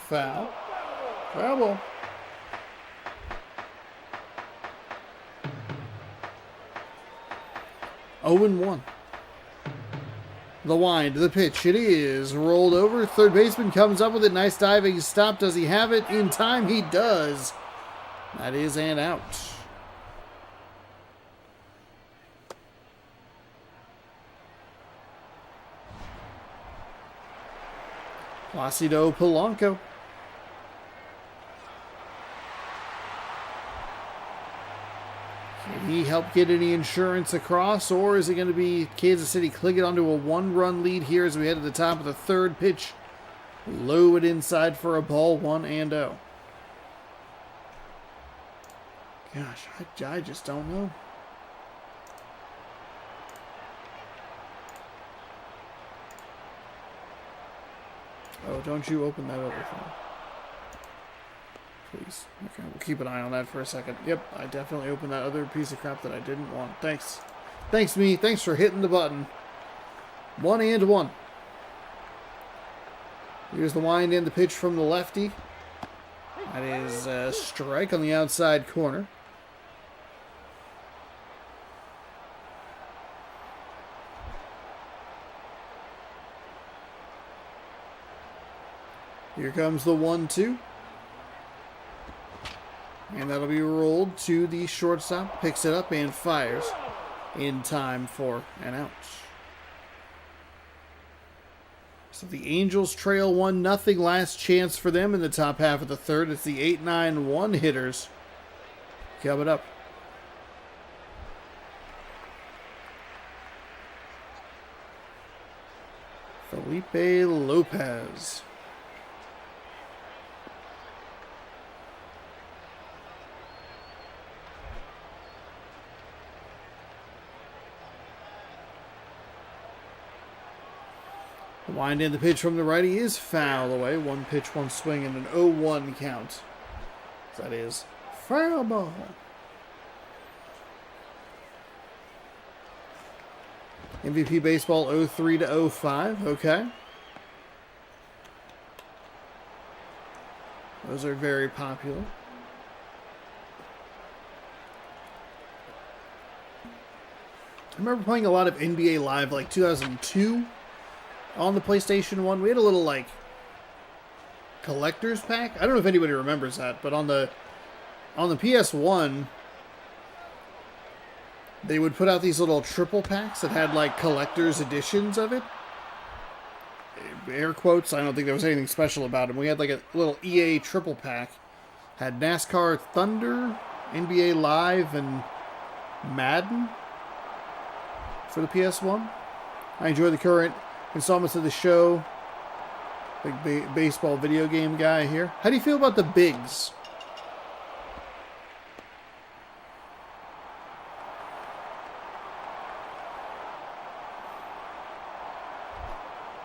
Foul. Foul ball. Oh and 1. The wind, the pitch, it is rolled over. Third baseman comes up with it. Nice diving stop. Does he have it in time? He does. That is an out. Placido Polanco. Can he help get any insurance across, or is it going to be Kansas City clinging onto a one-run lead here as we head to the top of the third pitch? Low it inside for a ball, 1-0. Gosh, I just don't know. Oh, don't you open that other thing. Please. Okay, we'll keep an eye on that for a second. Yep, I definitely opened that other piece of crap that I didn't want. Thanks. Thanks, me. Thanks for hitting the button. 1-1. Here's the wind and the pitch from the lefty. That is a strike on the outside corner. Here comes the 1-2. And that'll be rolled to the shortstop. Picks it up and fires in time for an out. So the Angels trail 1-0. Last chance for them in the top half of the third. It's the 8-9-1 hitters coming up. Felipe Lopez. The wind in the pitch from the righty is foul away. 1 pitch, 1 swing, and an 0-1 count. That is foul ball. MVP Baseball 03 to 05. Okay. Those are very popular. I remember playing a lot of NBA Live like 2002 on the PlayStation 1. We had a little like collector's pack. I don't know if anybody remembers that, but on the PS1 they would put out these little triple packs that had like collector's editions of it. Air quotes. I don't think there was anything special about them. We had like a little EA triple pack. Had NASCAR Thunder, NBA Live, and Madden for the PS1. I enjoy the current installments of the show. Big baseball video game guy here. How do you feel about the bigs?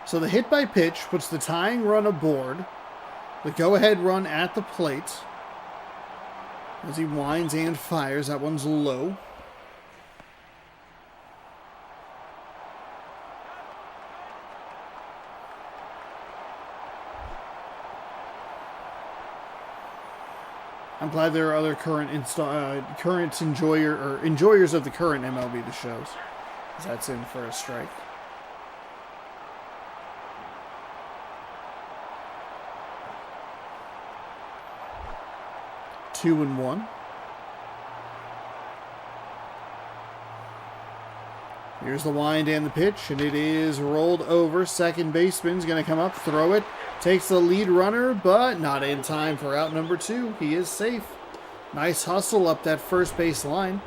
So the hit by pitch puts the tying run aboard. The go-ahead run at the plate. As he winds and fires. That one's low. I'm glad there are other current enjoyers of the current MLB the shows. That's in for a strike. Two and one. Here's the wind and the pitch, and it is rolled over. Second baseman's going to come up, throw it. Takes the lead runner, but not in time for out number 2. He is safe. Nice hustle up that first base line.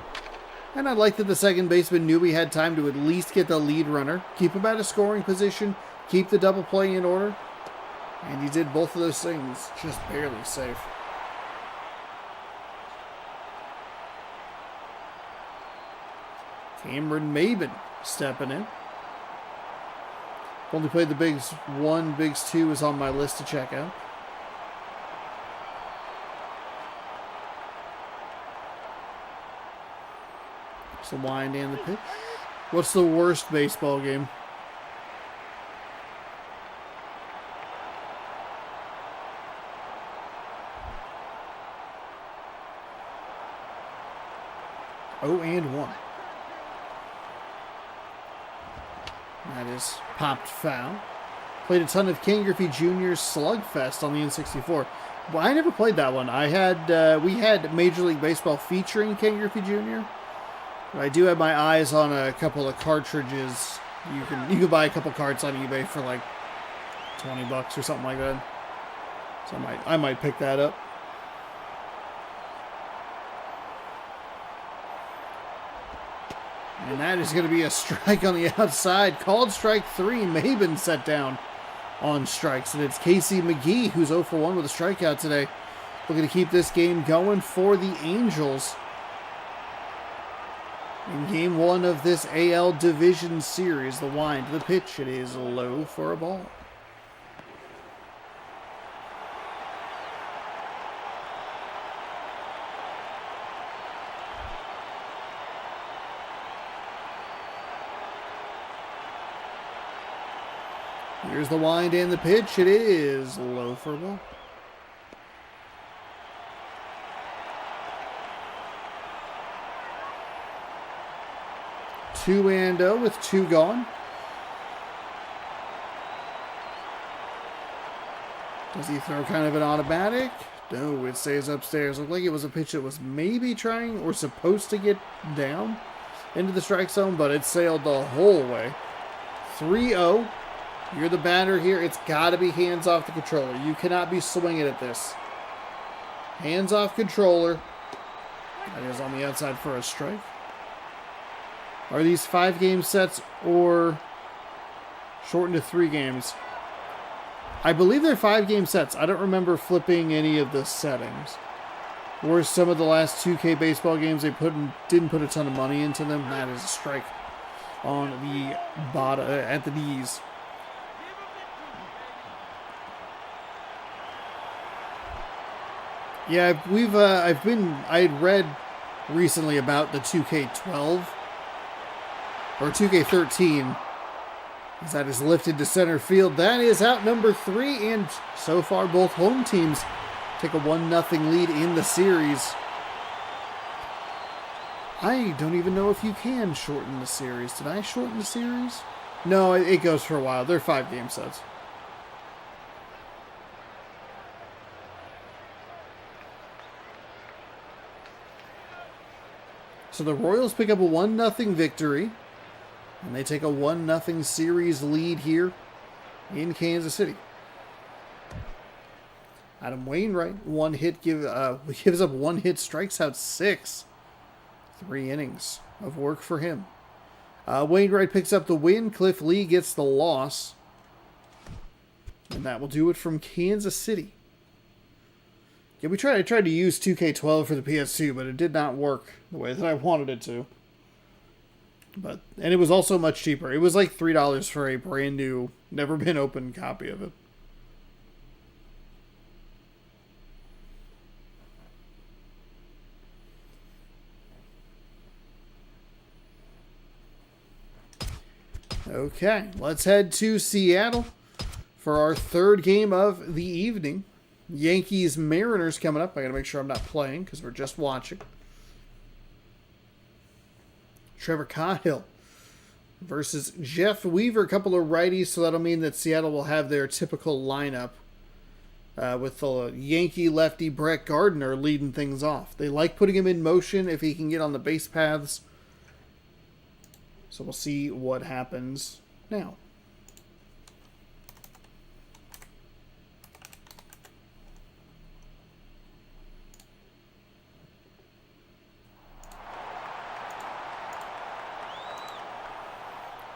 And I like that the second baseman knew he had time to at least get the lead runner, keep him at a scoring position, keep the double play in order. And he did both of those things, just barely safe. Cameron Maben stepping in. Only played the Bigs 1, Bigs 2 is on my list to check out. It's the wind and the pitch. What's the worst baseball game? Oh, and 1. That is popped foul. Played a ton of Ken Griffey Jr.'s Slugfest on the N64. Well, I never played that one. We had Major League Baseball featuring Ken Griffey Jr. But I do have my eyes on a couple of cartridges. You can buy a couple cards on eBay for like $20 or something like that. So I might pick that up. And that is going to be a strike on the outside. Called strike 3. Maben set down on strikes. And it's Casey McGee who's 0 for 1 with a strikeout today. Looking to keep this game going for the Angels. In game 1 of this AL Division Series, the wind, the pitch, it is low for a ball. Here's the wind and the pitch. It is low for a ball. Two and 0 with 2 gone. Does he throw kind of an automatic? No, it stays upstairs. Looked like it was a pitch that was maybe trying or supposed to get down into the strike zone, but it sailed the whole way. 3-0. You're the batter here. It's got to be hands off the controller. You cannot be swinging at this. Hands off controller. That is on the outside for a strike. Are these 5-game sets or shortened to 3 games? I believe they're 5-game sets. I don't remember flipping any of the settings. Or some of the last 2K baseball games, they didn't put a ton of money into them. That is a strike on the bottom at the knees. Yeah, I had read recently about the 2K12 or 2K13. As that is lifted to center field. That is out number 3, and so far both home teams take a 1-0 lead in the series. I don't even know if you can shorten the series. Did I shorten the series? No, it goes for a while. They're 5-game sets. So the Royals pick up a 1-0 victory. And they take a 1-0 series lead here in Kansas City. Adam Wainwright, gives up 1 hit, strikes out 6. 3 innings of work for him. Wainwright picks up the win. Cliff Lee gets the loss. And that will do it from Kansas City. Yeah, I tried to use 2K12 for the PS2, but it did not work the way that I wanted it to. And it was also much cheaper. It was like $3 for a brand new, never been opened copy of it. Okay, let's head to Seattle for our 3rd game of the evening. Yankees Mariners coming up. I gotta make sure I'm not playing because we're just watching. Trevor Cahill versus Jeff Weaver, a couple of righties, so that'll mean that Seattle will have their typical lineup with the Yankee lefty Brett Gardner leading things off. They like putting him in motion if he can get on the base paths. So we'll see what happens now.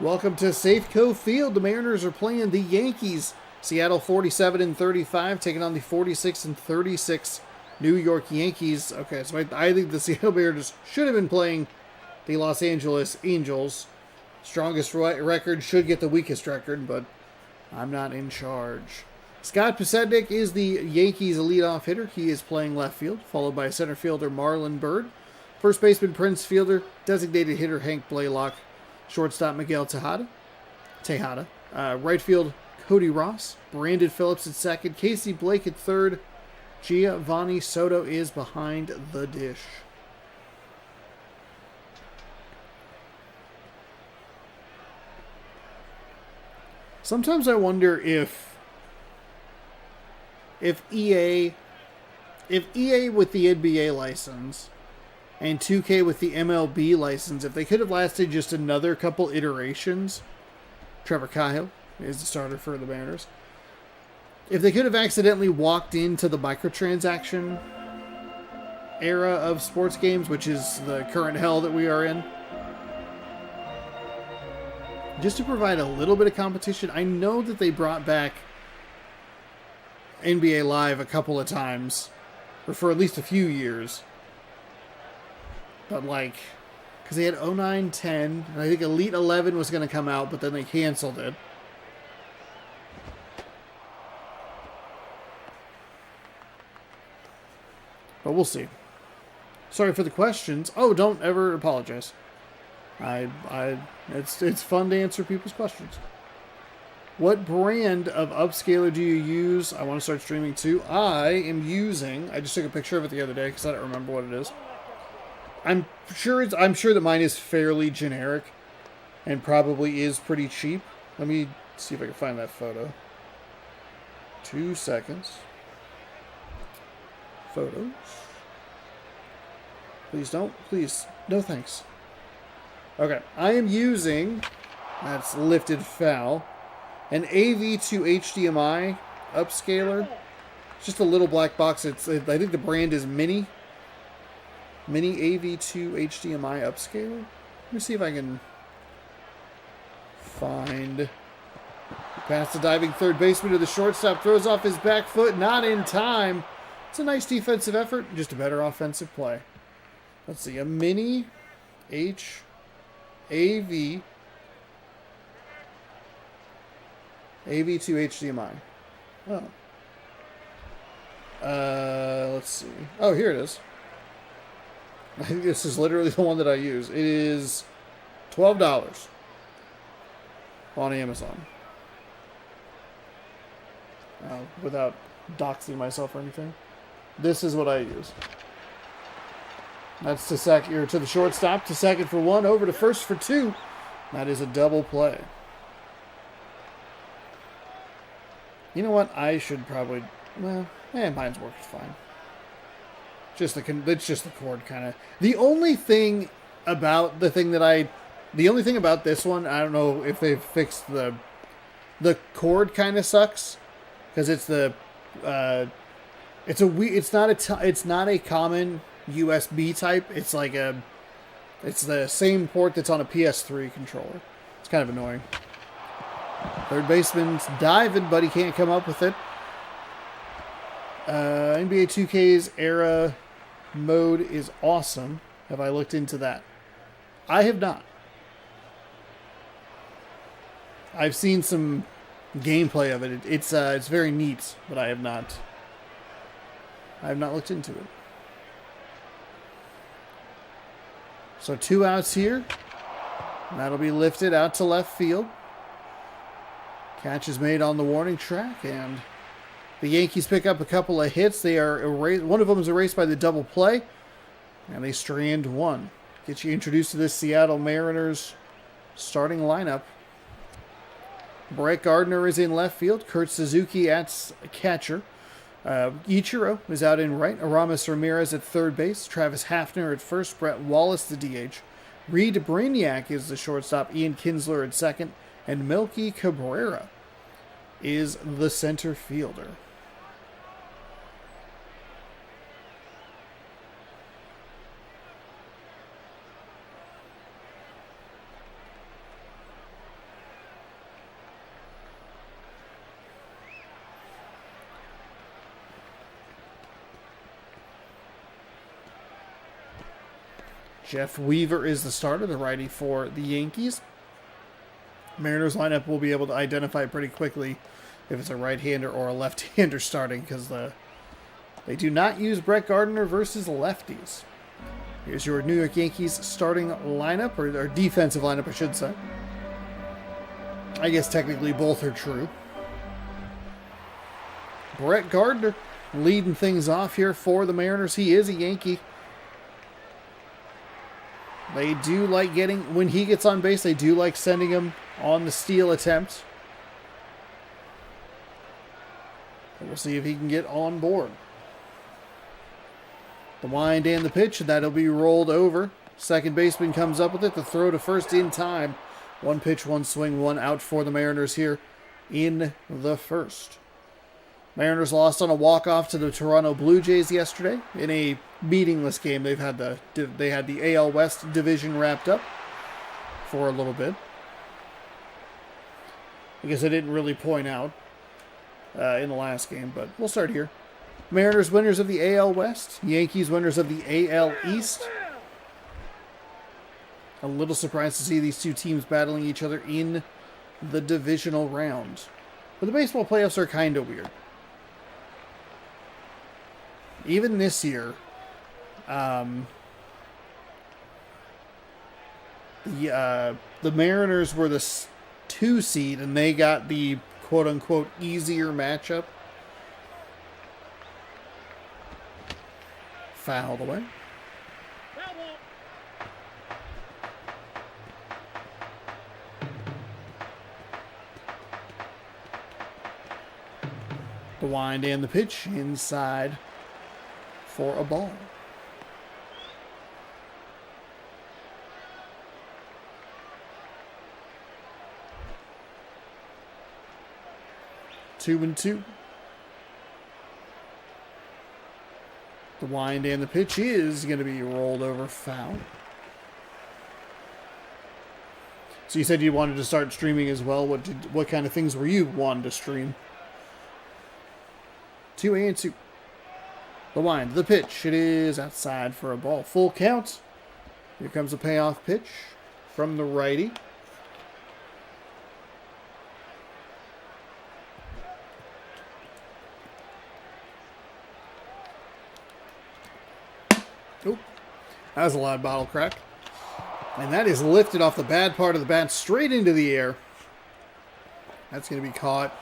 Welcome to Safeco Field. The Mariners are playing the Yankees. Seattle 47-35, taking on the 46-36 New York Yankees. Okay, so I think the Seattle Mariners should have been playing the Los Angeles Angels. Strongest record should get the weakest record, but I'm not in charge. Scott Pasednik is the Yankees' leadoff hitter. He is playing left field, followed by center fielder Marlon Byrd. First baseman Prince Fielder, designated hitter Hank Blaylock. Shortstop Miguel Tejada. Right field Cody Ross. Brandon Phillips at second. Casey Blake at third. Giovanni Soto is behind the dish. Sometimes I wonder if EA with the NBA license and 2K with the MLB license, if they could have lasted just another couple iterations. Trevor Cahill is the starter for the Mariners. If they could have accidentally walked into the microtransaction era of sports games, which is the current hell that we are in, just to provide a little bit of competition. I know that they brought back NBA Live a couple of times, or for at least a few years. But because they had 09, 10, and I think Elite 11 was going to come out, but then they canceled it. But we'll see. Sorry for the questions. Oh, don't ever apologize. It's fun to answer people's questions. What brand of upscaler do you use? I want to start streaming too. I just took a picture of it the other day because I don't remember what it is. I'm sure that mine is fairly generic and probably is pretty cheap. Let me see if I can find that photo. 2 seconds. Photos. Please don't. Please. No thanks. Okay. I am using, that's lifted foul, an AV to HDMI upscaler. It's just a little black box. I think the brand is Mini. Mini AV2 HDMI upscaler. Let me see if I can find. Pass the diving third baseman to the shortstop. Throws off his back foot. Not in time. It's a nice defensive effort. Just a better offensive play. Let's see. A Mini AV2 HDMI. Oh. Let's see. Oh, here it is. I think this is literally the one that I use. It is $12 on Amazon. Without doxing myself or anything. This is what I use. That's to to the shortstop, to second for 1, over to first for 2. That is a double play. You know what? I should probably, well, mine's working fine. It's just the cord kind of. The only thing about this one, I don't know if they've fixed the cord kind of sucks, because it's it's not a common USB type. It's the same port that's on a PS3 controller. It's kind of annoying. Third baseman's diving, but he can't come up with it. NBA 2K's era mode is awesome. Have I looked into that? I have not. I've seen some gameplay of it. It's very neat, but I have not looked into it. So 2 outs here. That'll be lifted out to left field. Catch is made on the warning track, and the Yankees pick up a couple of hits. They are erased. One of them is erased by the double play, and they strand 1. Get you introduced to this Seattle Mariners starting lineup. Brett Gardner is in left field. Kurt Suzuki at catcher. Ichiro is out in right. Aramis Ramirez at third base. Travis Hafner at first. Brett Wallace the DH. Reed Brainiac is the shortstop. Ian Kinsler at second. And Melky Cabrera is the center fielder. Jeff Weaver is the starter, the righty for the Yankees. Mariners lineup will be able to identify pretty quickly if it's a right-hander or a left-hander starting, because they do not use Brett Gardner versus lefties. Here's your New York Yankees starting lineup, or defensive lineup, I should say. I guess technically both are true. Brett Gardner leading things off here for the Mariners. He is a Yankee. They do like when he gets on base, they do like sending him on the steal attempt. And we'll see if he can get on board. The wind and the pitch, and that'll be rolled over. Second baseman comes up with it. The throw to first in time. 1 pitch, 1 swing, 1 out for the Mariners here in the first. Mariners lost on a walk-off to the Toronto Blue Jays yesterday in a meaningless game. They had the AL West division wrapped up for a little bit. I guess I didn't really point out in the last game, but we'll start here. Mariners winners of the AL West. Yankees winners of the AL East. A little surprised to see these two teams battling each other in the divisional round. But the baseball playoffs are kind of weird. Even this year, the Mariners were the 2 seed, and they got the quote-unquote easier matchup. Fouled away. The wind and the pitch inside for a ball. Two and two. The wind and the pitch is going to be rolled over foul. So you said you wanted to start streaming as well. What kind of things were you wanting to stream? 2 and 2. The wind, the pitch. It is outside for a ball. Full count. Here comes a payoff pitch from the righty. Oh, that was a loud bottle crack. And that is lifted off the bad part of the bat straight into the air. That's going to be caught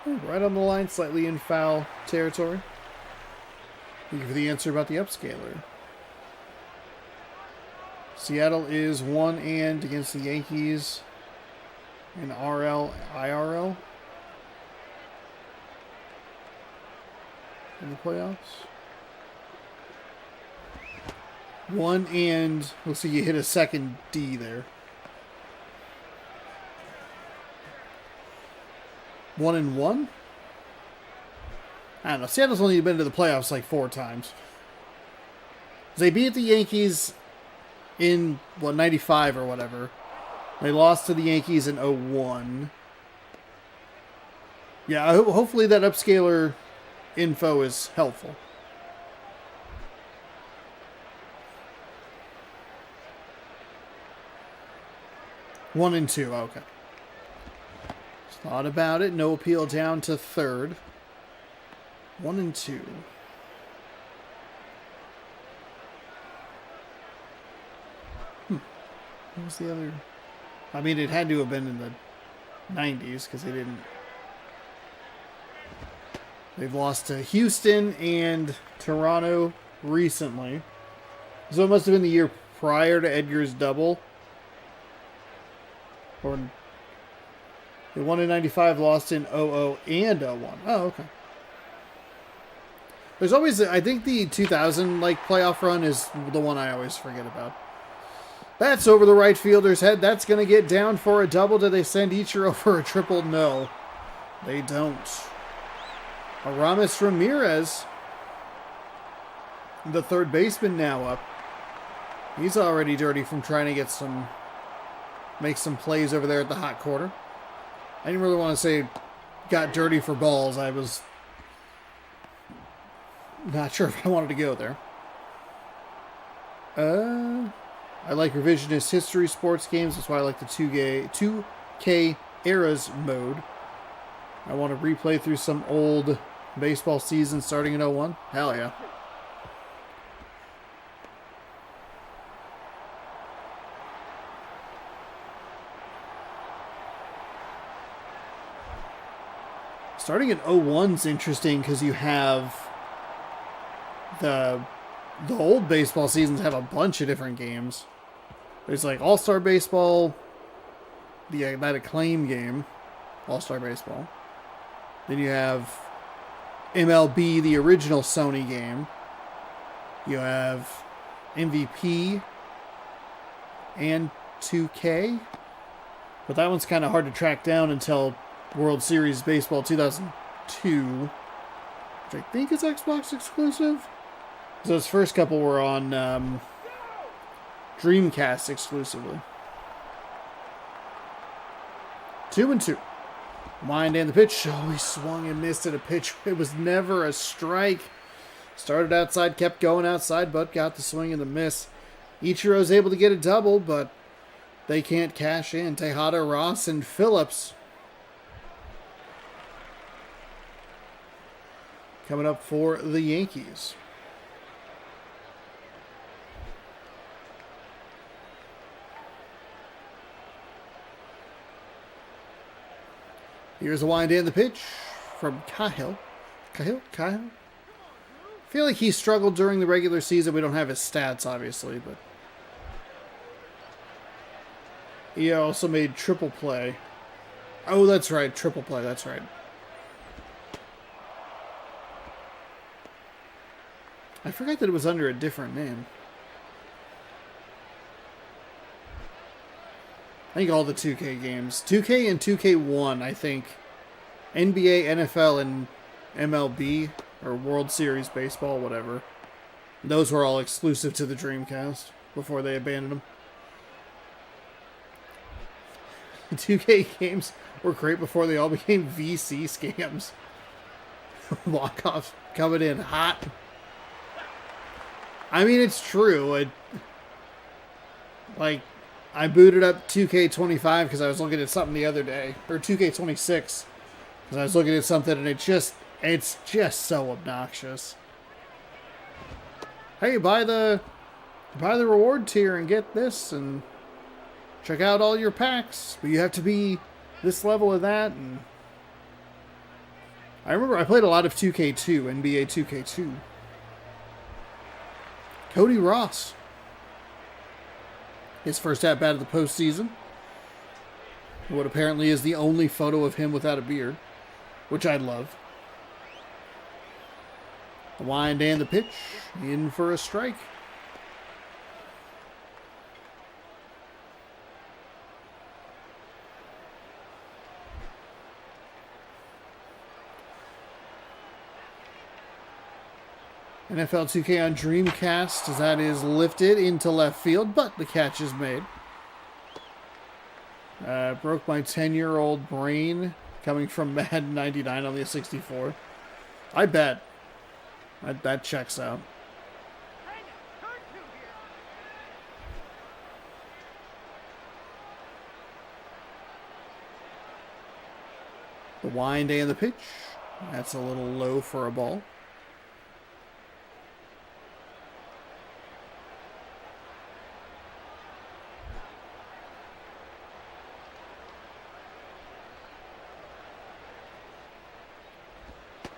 right on the line, slightly in foul territory. Looking for the answer about the upscaler. Seattle is 1 and against the Yankees in IRL in the playoffs. 1 and, let's see, you hit a second D there. 1 and 1? I don't know. Seattle's only been to the playoffs like 4 times. They beat the Yankees in, 95 or whatever. They lost to the Yankees in 01. Yeah, hopefully that upscaler info is helpful. One and 2, okay. Just thought about it. No appeal down to third. 1 and 2. What was the other? I mean, it had to have been in the 90s because they didn't. They've lost to Houston and Toronto recently. So it must have been the year prior to Edgar's double. Or they won in 95, lost in 00 and 01. Oh, okay. There's always, I think the 2000 playoff run is the one I always forget about. That's over the right fielder's head. That's going to get down for a double. Do they send Ichiro for a triple? No, they don't. Aramis Ramirez, the third baseman, now up. He's already dirty from trying to get make some plays over there at the hot corner. I didn't really want to say got dirty for balls. I was not sure if I wanted to go there. I like revisionist history sports games. That's why I like the 2K eras mode. I want to replay through some old baseball seasons starting in 01. Hell yeah. Starting at 01's interesting because you have the old baseball seasons have a bunch of different games. There's like All-Star Baseball, that Acclaim game, All-Star Baseball. Then you have MLB, the original Sony game. You have MVP and 2K. But that one's kind of hard to track down until World Series Baseball 2002, which I think is Xbox exclusive. Those first couple were on Dreamcast exclusively. 2 and 2. Wind and the pitch. Oh, he swung and missed at a pitch. It was never a strike. Started outside, kept going outside, but got the swing and the miss. Ichiro's able to get a double, but they can't cash in. Tejada, Ross, and Phillips coming up for the Yankees. Here's a wind and the pitch from Kyle. Kyle? I feel like he struggled during the regular season. We don't have his stats, obviously, but he also made triple play. Oh, that's right. Triple play. That's right. I forgot that it was under a different name. I think all the 2K games. 2K and 2K1, I think. NBA, NFL, and MLB, or World Series Baseball, whatever. Those were all exclusive to the Dreamcast before they abandoned them. The 2K games were great before they all became VC scams. Walk-offs coming in hot. I mean, it's true. I booted up 2K25 because I was looking at something the other day. Or 2K26 because I was looking at something and it's just so obnoxious. Hey, buy the reward tier and get this and check out all your packs. But you have to be this level of that. And I remember I played a lot of 2K2, NBA 2K2. Cody Ross. His first at-bat of the postseason. What apparently is the only photo of him without a beard. Which I love. The wind and the pitch. In for a strike. NFL 2K on Dreamcast as that is lifted into left field, but the catch is made. Broke my 10-year-old brain coming from Madden 99 on the 64. I bet. That checks out. The wind and the pitch. That's a little low for a ball.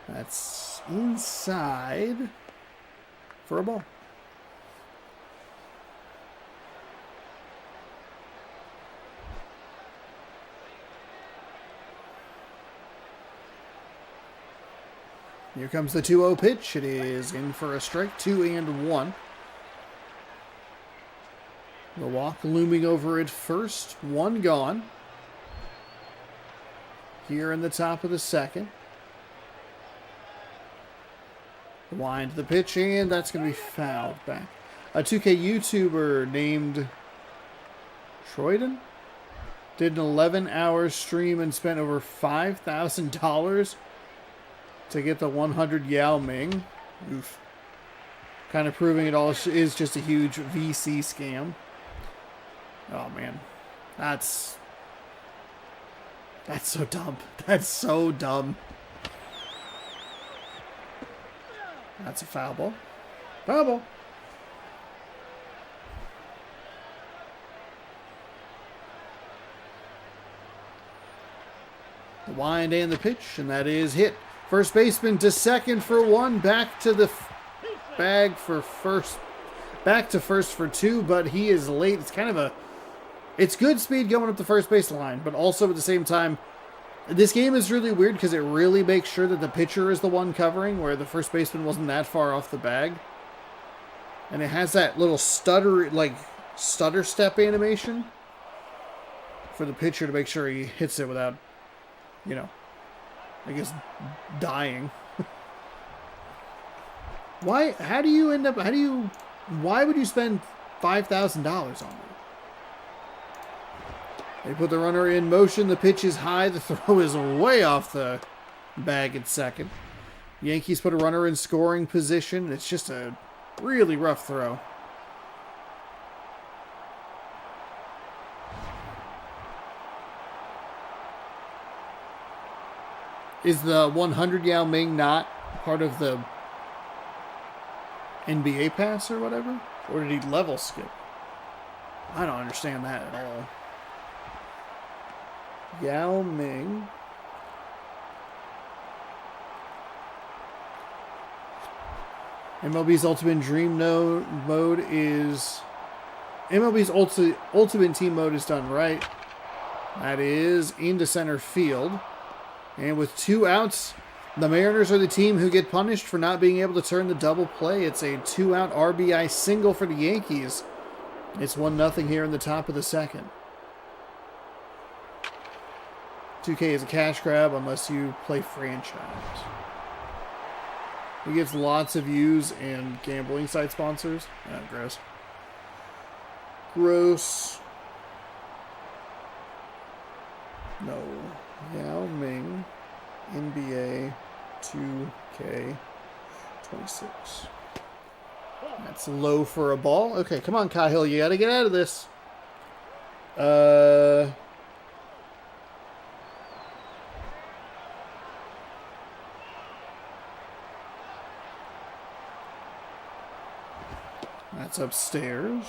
That's inside for a ball. Here comes the 2-0 pitch. It is in for a strike, 2-1. The walk looming over at first, one gone. Here in the top of the second. The wind to the pitch, and that's going to be fouled back. A 2K YouTuber named Troyden did an 11-hour stream and spent over $5,000 to get the 100 Yao Ming. Oof. Kind of proving it all is just a huge VC scam. Oh, man. That's so dumb. That's so dumb. That's a foul ball. Foul ball. The wind and the pitch, and that is hit. First baseman to second for one. Back to the bag for first. Back to first for two, but he is late. It's kind of it's good speed going up the first base line, but also at the same time, this game is really weird because it really makes sure that the pitcher is the one covering, where the first baseman wasn't that far off the bag. And it has that little stutter step animation for the pitcher to make sure he hits it without, I guess, dying. Why would you spend $5,000 on it? They put the runner in motion. The pitch is high. The throw is way off the bag at second. Yankees put a runner in scoring position. It's just a really rough throw. Is the 100 Yao Ming not part of the NBA pass or whatever? Or did he level skip? I don't understand that at all. Yao Ming. MLB's Ultimate Dream mode is... MLB's Ultimate Team mode is done right. That is into center field. And with 2 outs, The Mariners are the team who get punished for not being able to turn the double play. It's a 2-out RBI single for the Yankees. It's 1-0 here in the top of the second. 2K is a cash grab unless you play franchise. He gets lots of views and gambling site sponsors. Oh, gross. Gross. No. Yao Ming. NBA 2K 26. That's low for a ball. Okay, come on, Cahill. You got to get out of this. That's upstairs.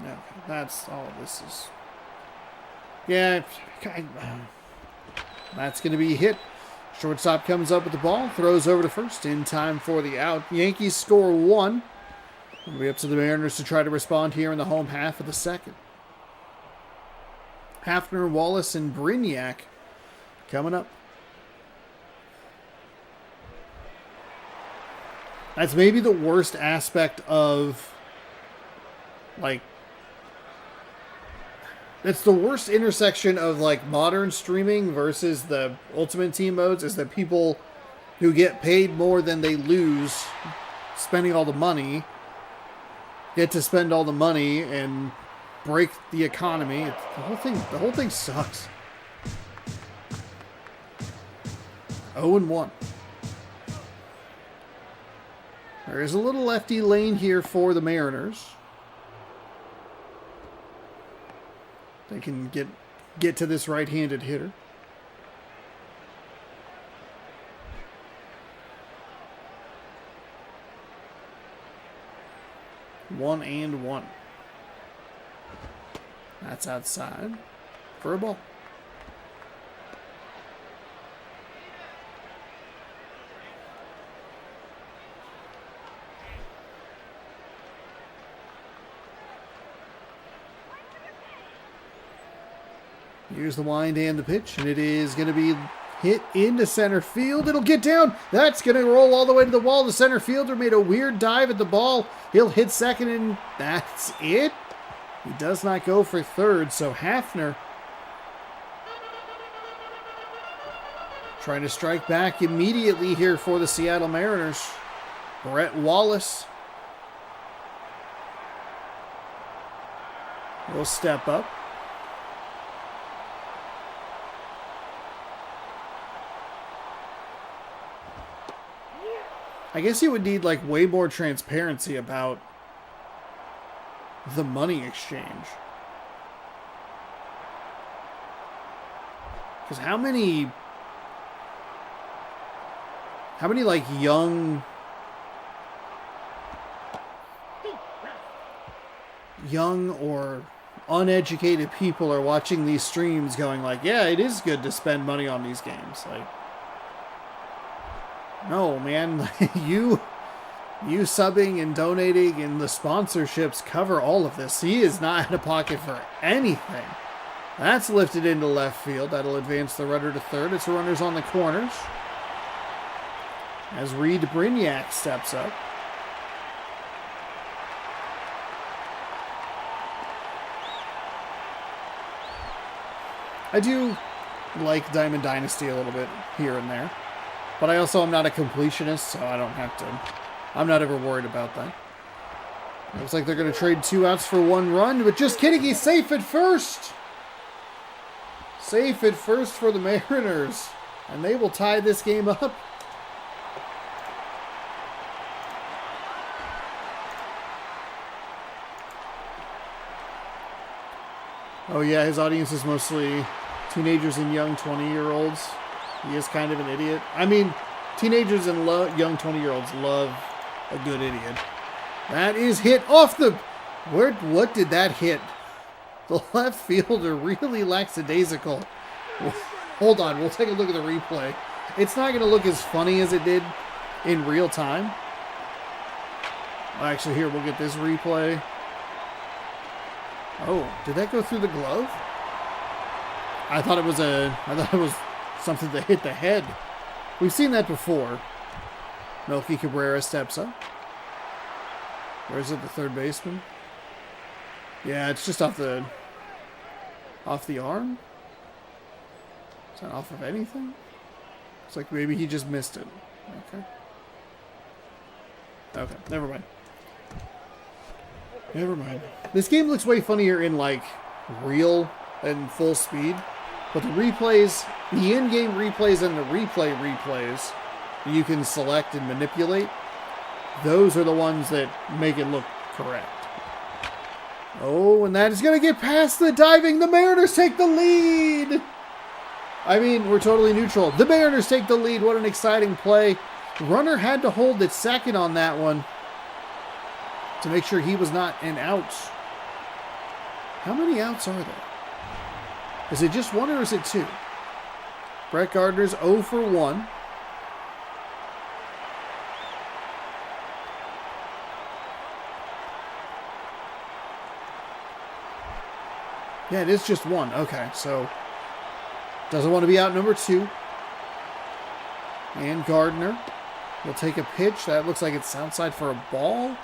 Okay, that's all this is. Yeah, that's going to be hit. Shortstop comes up with the ball, throws over to first in time for the out. Yankees score 1. It'll be up to the Mariners to try to respond here in the home half of the second. Hafner, Wallace, and Brignac coming up. That's maybe the worst aspect of, like, it's the worst intersection of, like, modern streaming versus the Ultimate Team modes, is that people who get paid more than they lose spending all the money get to spend all the money and break the economy. The whole thing sucks. 0-1. There is a little lefty lane here for the Mariners. They can get to this right-handed hitter. One and one. That's outside for a ball. Here's the wind and the pitch, and it is going to be hit into center field. It'll get down. That's going to roll all the way to the wall. The center fielder made a weird dive at the ball. He'll hit second, and that's it. He does not go for third, so Hafner trying to strike back immediately here for the Seattle Mariners. Brett Wallace will step up. I guess you would need, like, way more transparency about the money exchange. Because how many like young or uneducated people are watching these streams going like, yeah, it is good to spend money on these games. Like, no, man, you subbing and donating and the sponsorships cover all of this. He is not out of pocket for anything. That's lifted into left field. That'll advance the runner to third. It's runners on the corners as Reed Brignac steps up. I do like Diamond Dynasty a little bit here and there. But I also am not a completionist, so I don't have to. I'm not ever worried about that. Looks like they're going to trade 2 outs for 1 run, but just kidding, he's safe at first. Safe at first for the Mariners, and they will tie this game up. Oh yeah, his audience is mostly teenagers and young 20-year-olds. He is kind of an idiot. I mean, teenagers and young 20-year-olds love a good idiot. That is hit off the... What did that hit? The left fielder really lackadaisical. Hold on, we'll take a look at the replay. It's not going to look as funny as it did in real time. Actually, here, we'll get this replay. Oh, did that go through the glove? I thought it was something that hit the head. We've seen that before. Melky Cabrera steps up. Where is it, the third baseman? Yeah, it's just off the arm? Is that off of anything? It's like maybe he just missed it. Okay. Okay, never mind. Never mind. This game looks way funnier in, like, real and full speed. But the replays, the in-game replays and the replays you can select and manipulate, those are the ones that make it look correct. Oh, and that is going to get past the diving. The Mariners take the lead. I mean, we're totally neutral. The Mariners take the lead. What an exciting play. The runner had to hold at second on that one to make sure he was not an out. How many outs are there? Is it just one or is it two? Brett Gardner's 0 for 1. Yeah, it is just one. Okay, so doesn't want to be out number 2. And Gardner will take a pitch. That looks like it's outside for a ball.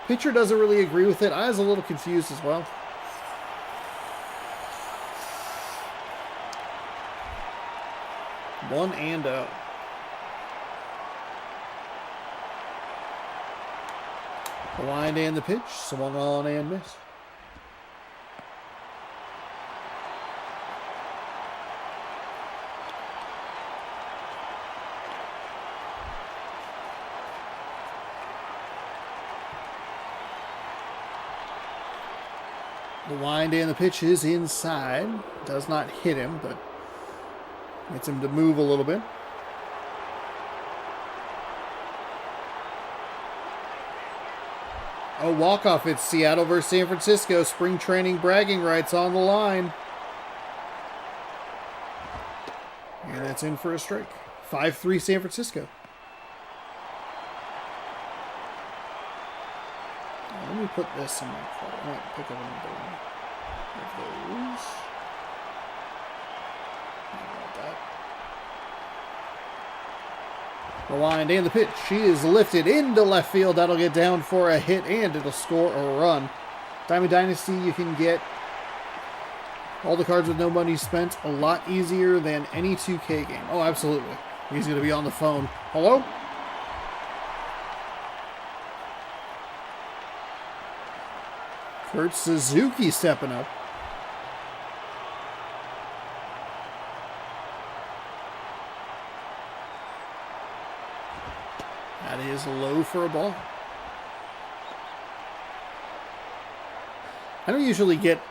Pitcher doesn't really agree with it. I was a little confused as well. One and out. The line and the pitch. Swung on and missed. The wind and the pitch is inside. Does not hit him, but gets him to move a little bit. Oh, walk-off. It's Seattle versus San Francisco. Spring training bragging rights on the line. And that's in for a strike. 5-3 San Francisco. Let me put this in my car. I might pick up another one of those. How about that? The line and the pitch. She is lifted into left field. That'll get down for a hit and it'll score a run. Diamond Dynasty, you can get all the cards with no money spent a lot easier than any 2K game. Oh, absolutely. He's going to be on the phone. Hello? Kurt Suzuki stepping up. That is low for a ball. I don't usually get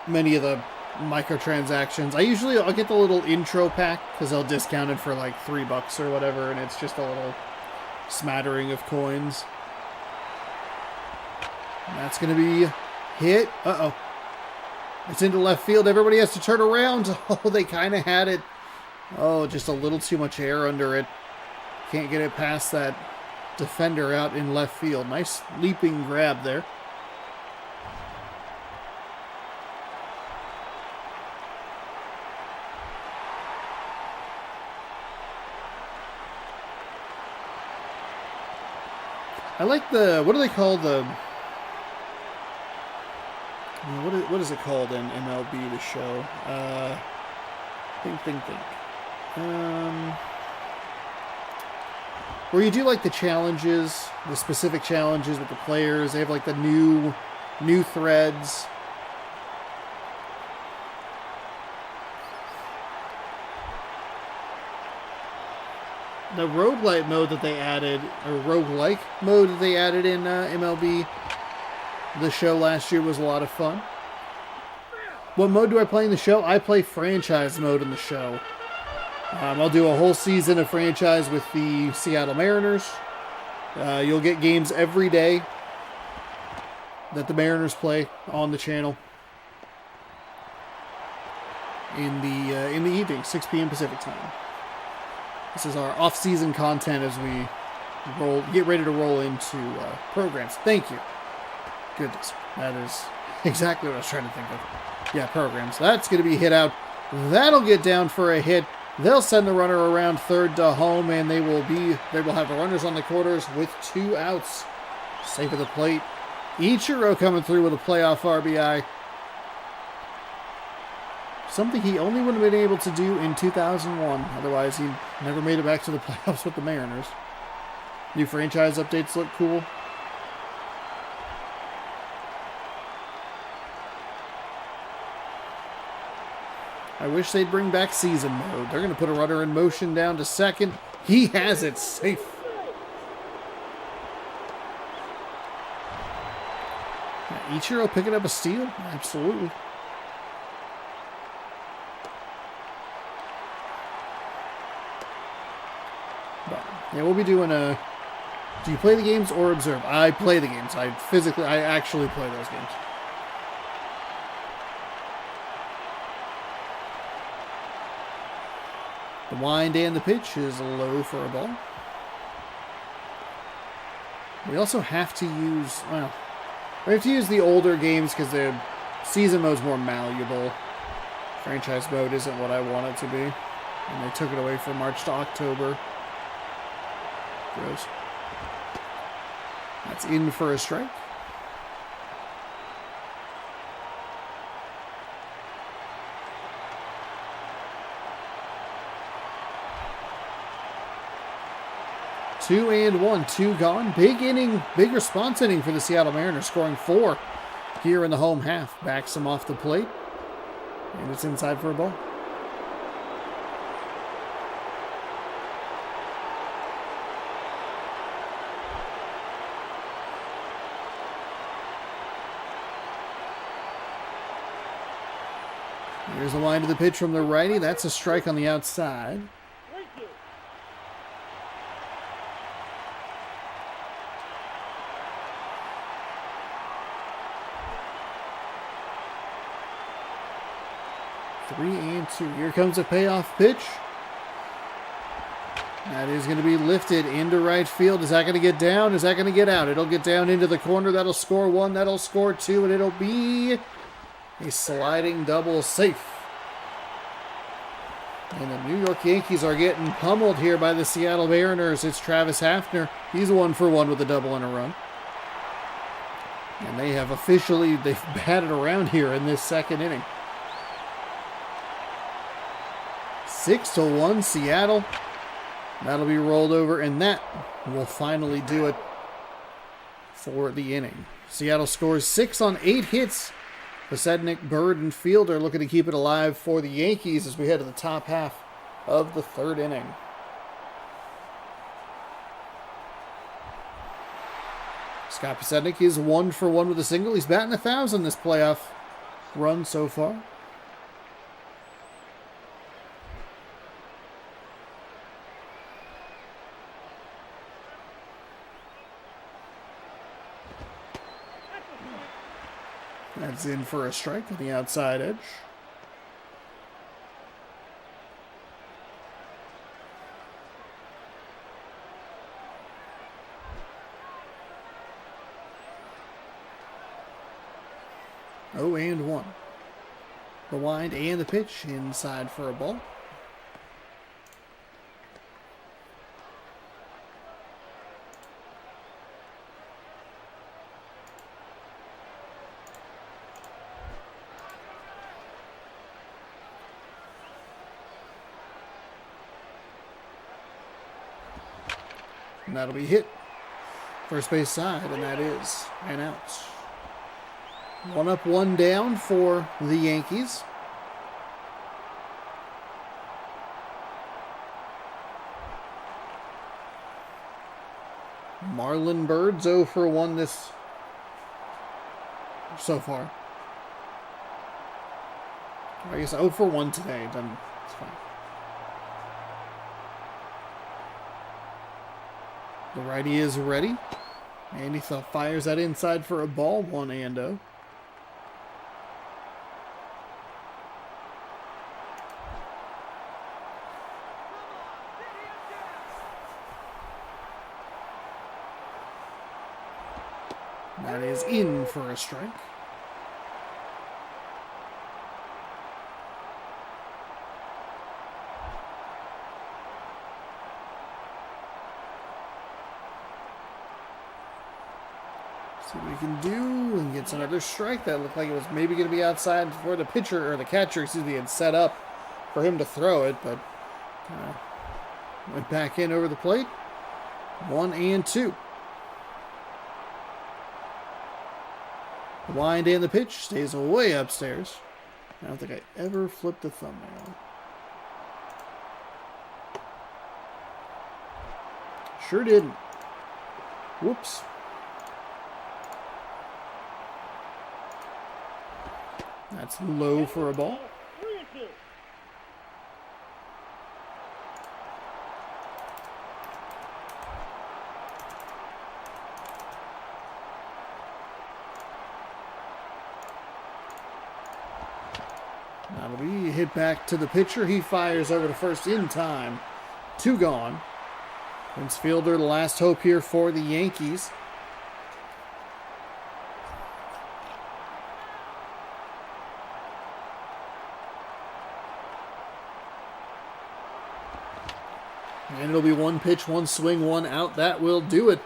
many of the microtransactions. I'll get the little intro pack because they'll discount it for like $3 or whatever, and it's just a little smattering of coins. And that's going to be hit. Uh-oh. It's into left field. Everybody has to turn around. Oh, they kind of had it. Oh, just a little too much air under it. Can't get it past that defender out in left field. Nice leaping grab there. I like the, what do they call the, what is it called in MLB, the show? Think. Where you do like the challenges, the specific challenges with the players. They have like the new threads. The roguelike mode that they added, or roguelike mode that they added in MLB, the show last year was a lot of fun. What mode do I play in the show? I play franchise mode in the show. I'll do a whole season of franchise with the Seattle Mariners. You'll get games every day that the Mariners play on the channel in the evening, 6 p.m. Pacific time. This is our off-season content as we get ready to roll into programs. Thank you. Goodness, that is Exactly what I was trying to think of. Yeah, programs. That's going to be hit out. That'll get down for a hit. They'll send the runner around third to home, and they will have the runners on the corners with 2 outs. Safe at the plate. Ichiro coming through with a playoff RBI. Something he only would have been able to do in 2001. Otherwise, he never made it back to the playoffs with the Mariners. New franchise updates look cool. I wish they'd bring back season mode. They're going to put a runner in motion down to second. He has it safe. Ichiro picking up a steal? Absolutely. But, yeah, we'll be doing a... Do you play the games or observe? I play the games. I actually play those games. The wind and the pitch is low for a ball. We also have to use... Well, we have to use the older games because the season mode's more malleable. Franchise mode isn't what I want it to be. And they took it away from March to October. Gross. That's in for a strike. Two and one, 2 gone. Big inning, big response inning for the Seattle Mariners, scoring 4 here in the home half. Backs him off the plate, and it's inside for a ball. Here's the line to the pitch from the righty. That's a strike on the outside. Three and 2. Here comes a payoff pitch. That is going to be lifted into right field. Is that going to get down? Is that going to get out? It'll get down into the corner. That'll score 1. That'll score 2. And it'll be a sliding double safe. And the New York Yankees are getting pummeled here by the Seattle Mariners. It's Travis Hafner. He's 1 for 1 with a double and a run. And they've batted around here in this second inning. 6-1 Seattle. That'll be rolled over, and that will finally do it for the inning. Seattle scores 6 on 8 hits. Pasednik, Bird, and Field are looking to keep it alive for the Yankees as we head to the top half of the third inning. Scott Pasednik is 1 for 1 with a single. He's batting 1,000 this playoff run so far. That's in for a strike on the outside edge. Oh, and 1. The wind and the pitch inside for a ball. And that'll be hit. First base side, and that is an out. 1 up, 1 down for the Yankees. Marlon Birds 0 for 1 this so far. I guess 0 for 1 today. It's fine. The righty is ready. And he fires that inside for a ball. 1-0. That is in for a strike. can do, and gets another strike. That looked like it was maybe going to be outside before the pitcher, or the catcher, excuse me, had set up for him to throw it, but went back in over the plate. 1-2. The wind and the pitch stays way upstairs. I don't think I ever flipped the thumbnail. Sure didn't. Whoops. That's low for a ball. That'll be hit back to the pitcher. He fires over to first in time. 2 gone. Prince Fielder, the last hope here for the Yankees. And it'll be 1 pitch, 1 swing, 1 out. That will do it.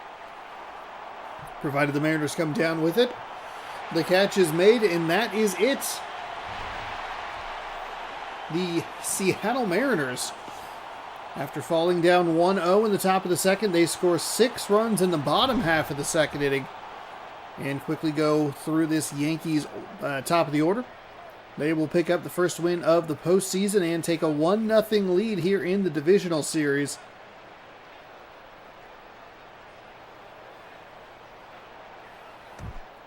Provided the Mariners come down with it. The catch is made, and that is it. The Seattle Mariners, after falling down 1-0 in the top of the second, they score 6 runs in the bottom half of the second inning and quickly go through this Yankees top of the order. They will pick up the first win of the postseason and take a 1-0 lead here in the Divisional Series.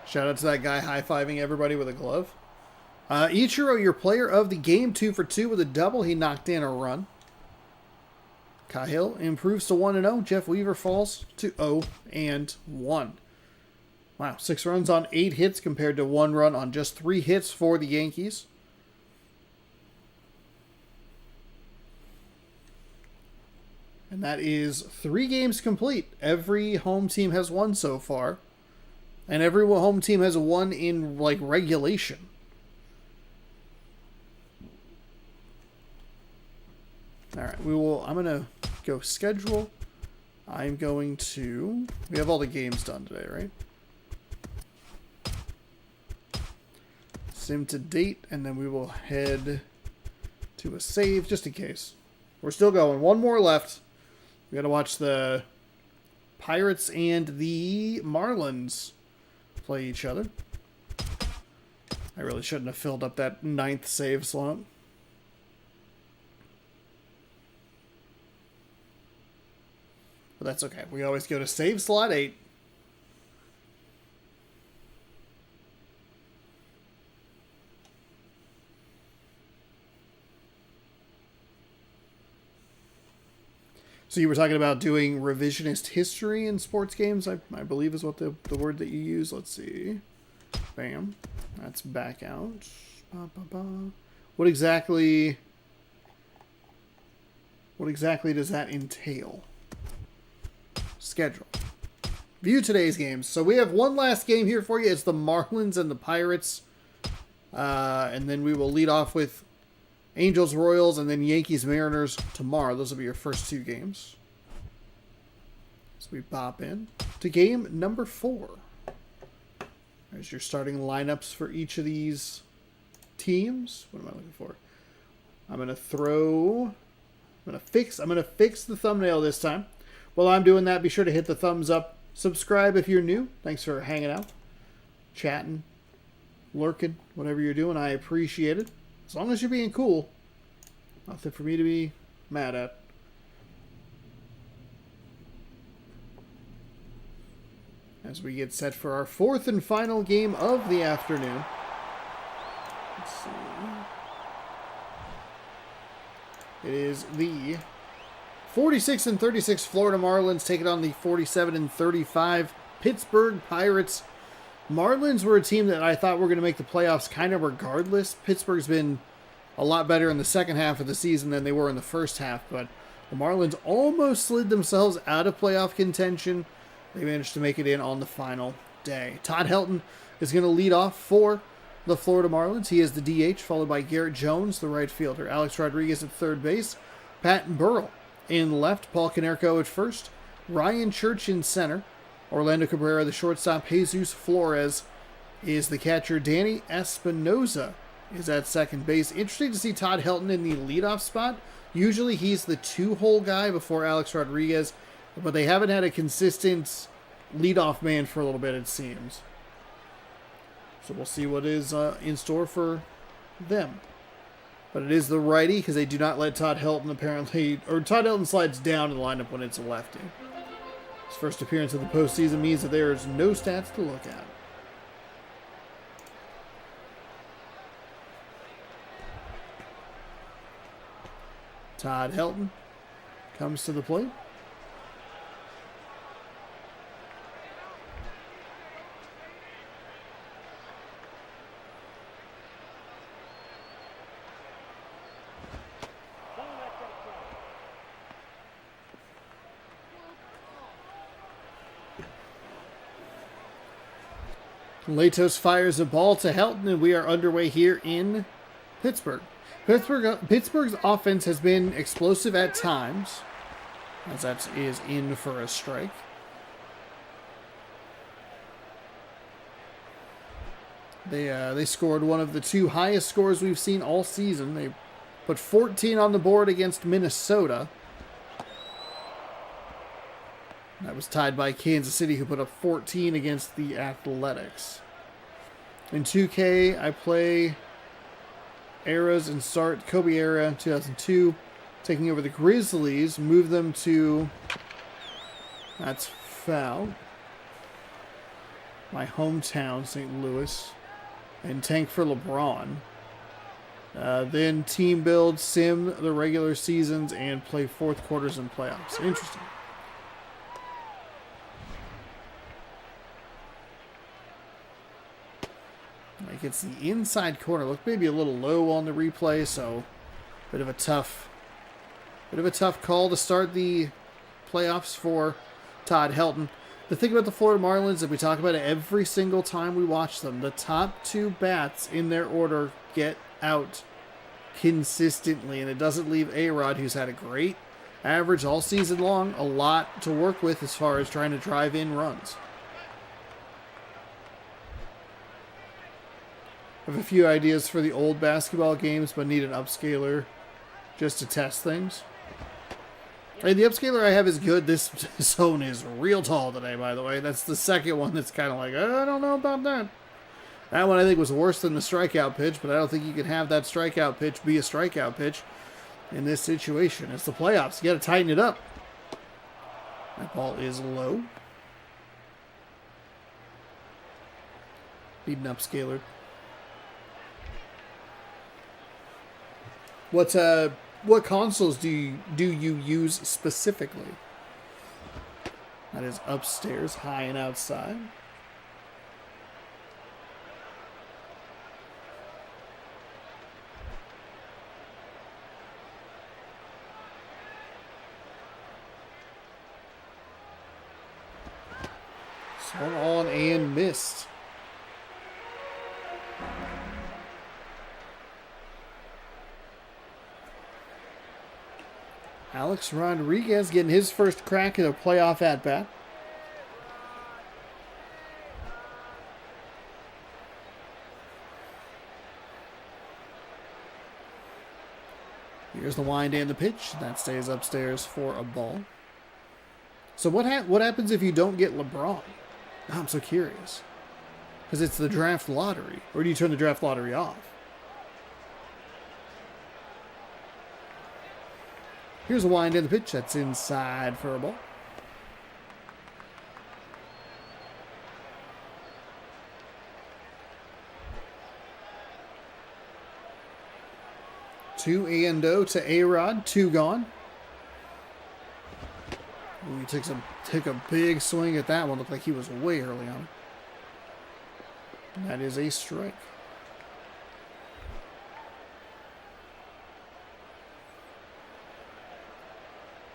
Shout out to that guy high-fiving everybody with a glove. Ichiro, your player of the game, 2 for 2 with a double. He knocked in a run. Cahill improves to 1-0. Jeff Weaver falls to 0-1. Wow, 6 runs on 8 hits compared to 1 run on just 3 hits for the Yankees. And that is 3 games complete. Every home team has won so far. And every home team has won in, regulation. All right, I'm going to go schedule. We have all the games done today, right? Sim to date, and then we will head to a save, just in case. We're still going. 1 more left. We got to watch the Pirates and the Marlins play each other. I really shouldn't have filled up that 9th save slot. But that's okay. We always go to save slot 8. So you were talking about doing revisionist history in sports games, I believe is what the word that you use. Let's see. Bam. That's back out. What exactly does that entail? Schedule. View today's games. So we have one last game here for you. It's the Marlins and the Pirates. And then we will lead off with Angels, Royals, and then Yankees, Mariners tomorrow. Those will be your first 2 games. So we pop in to game number 4. There's your starting lineups for each of these teams. What am I looking for? I'm going to fix the thumbnail this time. While I'm doing that, be sure to hit the thumbs up. Subscribe if you're new. Thanks for hanging out, chatting, lurking, whatever you're doing. I appreciate it. As long as you're being cool. Nothing for me to be mad at. As we get set for our 4th and final game of the afternoon. Let's see. It is the 46-36 Florida Marlins taking on the 47-35 Pittsburgh Pirates. Marlins were a team that I thought were going to make the playoffs kind of regardless. Pittsburgh's been a lot better in the second half of the season than they were in the first half, but the Marlins almost slid themselves out of playoff contention. They managed to make it in on the final day. Todd Helton is going to lead off for the Florida Marlins. He is the DH, followed by Garrett Jones, the right fielder. Alex Rodriguez at third base. Pat Burrell in left. Paul Konerko at first. Ryan Church in center. Orlando Cabrera, the shortstop. Jesus Flores is the catcher. Danny Espinoza is at second base. Interesting to see Todd Helton in the leadoff spot. Usually he's the two-hole guy before Alex Rodriguez, but they haven't had a consistent leadoff man for a little bit, it seems. So we'll see what is in store for them. But it is the righty, because they do not let Todd Helton apparently, or Todd Helton slides down in the lineup when it's a lefty. His first appearance of the postseason means that there is no stats to look at. Todd Helton comes to the plate. Latos fires a ball to Helton, and we are underway here in Pittsburgh. Pittsburgh's offense has been explosive at times, as that is in for a strike. They scored one of the two highest scores we've seen all season. They put 14 on the board against Minnesota. That was tied by Kansas City, who put up 14 against the Athletics. In 2K, I play eras and start Kobe era 2002, taking over the Grizzlies, move them to, that's foul, my hometown, St. Louis, and tank for LeBron. Then team build, sim the regular seasons, and play fourth quarters and playoffs. Interesting. Like, it's the inside corner. Look, maybe a little low on the replay, so bit of a tough call to start the playoffs for Todd Helton. The thing about the Florida Marlins, that we talk about it every single time we watch them, the top two bats in their order get out consistently, and it doesn't leave A-Rod, who's had a great average all season long, a lot to work with as far as trying to drive in runs. I have a few ideas for the old basketball games, but need an upscaler just to test things. And the upscaler I have is good. This zone is real tall today, by the way. That's the second one that's kind of like, I don't know about that. That one I think was worse than the strikeout pitch, but I don't think you can have that strikeout pitch be a strikeout pitch in this situation. It's the playoffs. You got to tighten it up. That ball is low. Need an upscaler. What consoles do you use specifically? That is upstairs, high and outside. Swung on and missed. Alex Rodriguez getting his first crack at a playoff at-bat. Here's the wind and the pitch. That stays upstairs for a ball. So what happens if you don't get LeBron? I'm so curious. Because it's the draft lottery. Or do you turn the draft lottery off? Here's a wind in the pitch. That's inside for a ball. Two A&O to A-Rod. Two gone. Ooh, he took a big swing at that one. Looked like he was way early on. And that is a strike.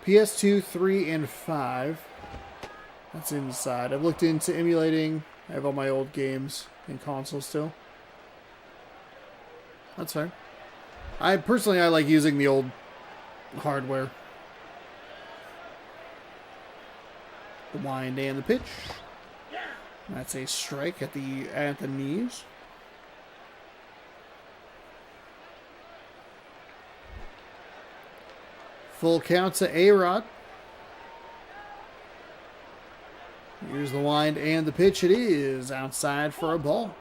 PS2, 3, and 5. That's inside. I've looked into emulating. I have all my old games in console still. That's fine. I like using the old hardware. The wind and the pitch. That's a strike at the knees. Full count to A-Rod. Here's the wind and the pitch. It is outside for a ball.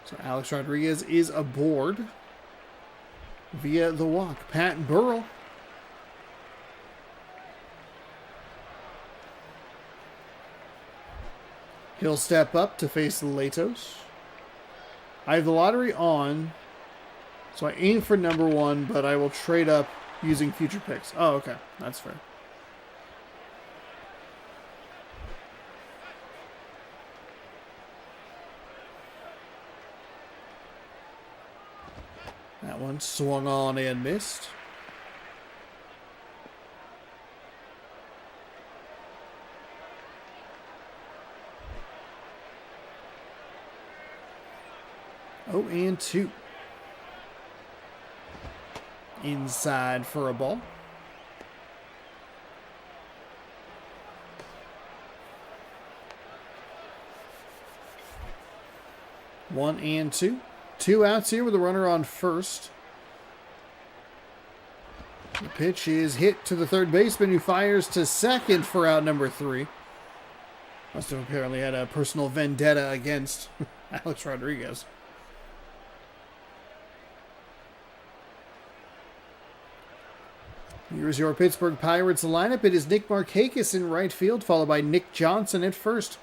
So Alex Rodriguez is aboard via the walk. Pat Burrell. He'll step up to face Latos. I have the lottery on, so I aim for number 1, but I will trade up using future picks. Oh, okay. That's fair. That one swung on and missed. Oh, and 2. Inside for a ball. One and 2. 2 outs here with a runner on first. The pitch is hit to the third baseman, who fires to second for out number 3. Must have apparently had a personal vendetta against Alex Rodriguez. Here's your Pittsburgh Pirates lineup. It is Nick Markakis in right field, followed by Nick Johnson at first.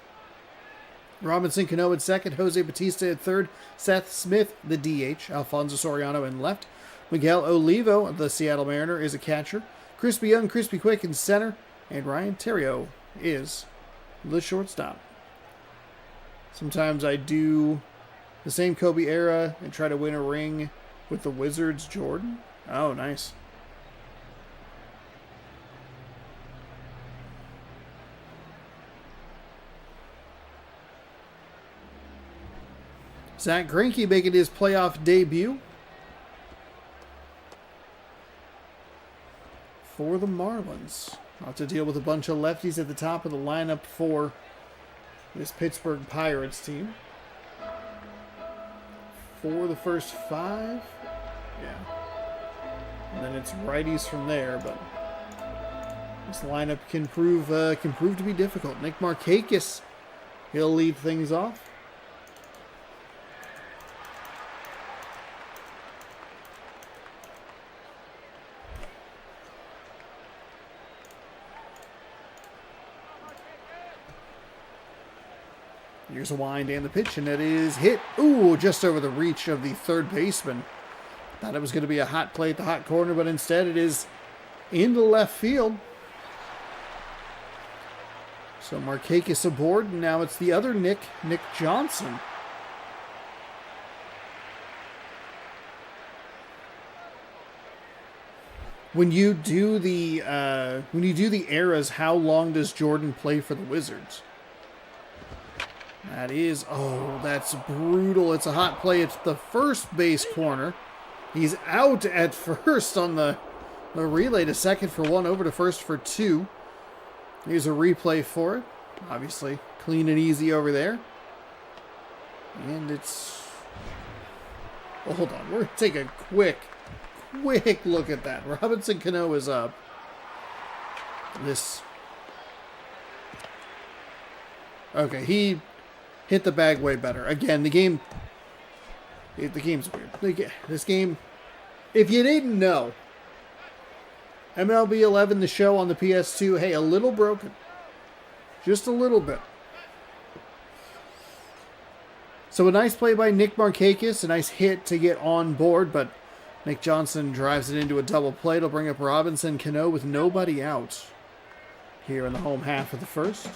Robinson Cano at second, Jose Batista at third, Seth Smith, the DH, Alfonso Soriano in left, Miguel Olivo, the Seattle Mariner, is a catcher, Crispy Young, Crispy Quick in center, and Ryan Theriot is the shortstop. Sometimes I do the same Kobe era and try to win a ring with the Wizards Jordan. Oh, nice. Zach Greinke making his playoff debut for the Marlins. Not to deal with a bunch of lefties at the top of the lineup for this Pittsburgh Pirates team. For the first 5. Yeah. And then it's righties from there, but this lineup can prove to be difficult. Nick Markakis, he'll lead things off. Here's a wind and the pitch, and it is hit. Ooh, just over the reach of the third baseman. Thought it was going to be a hot play at the hot corner, but instead it is into left field. So Markakis aboard, and now it's the other Nick Johnson. When you do the eras, how long does Jordan play for the Wizards? That is, oh, that's brutal. It's a hot play. It's the first base corner. He's out at first on the relay to second for 1, over to first for 2. Here's a replay for it. Obviously, clean and easy over there. And it's... Well, hold on. We're going to take a quick look at that. Robinson Cano is up. Okay, he hit the bag way better. Again, the game's weird. This game, if you didn't know, MLB 11, the show on the PS2, hey, a little broken. Just a little bit. So a nice play by Nick Markakis, a nice hit to get on board, but Nick Johnson drives it into a double play. It'll bring up Robinson Cano with nobody out here in the home half of the first.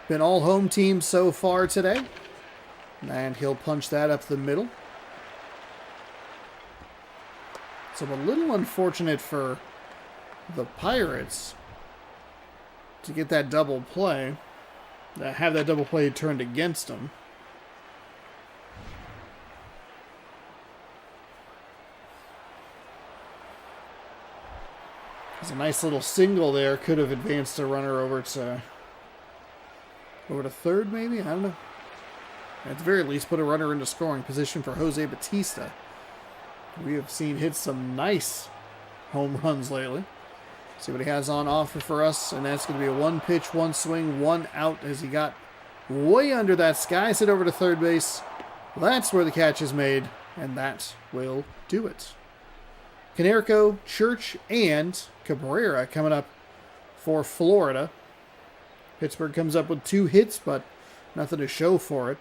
Been all home teams so far today. And he'll punch that up the middle. So a little unfortunate for the Pirates to get that double play. Have that double play turned against them. There's a nice little single there. Could have advanced a runner over to third, maybe? I don't know. At the very least, put a runner into scoring position for Jose Bautista. We have seen hit some nice home runs lately. See what he has on offer for us, and that's going to be a 1 pitch, 1 swing, 1 out as he got way under that. Skies it over to third base. That's where the catch is made, and that will do it. Canerico, Church, and Cabrera coming up for Florida. Pittsburgh comes up with 2 hits, but nothing to show for it.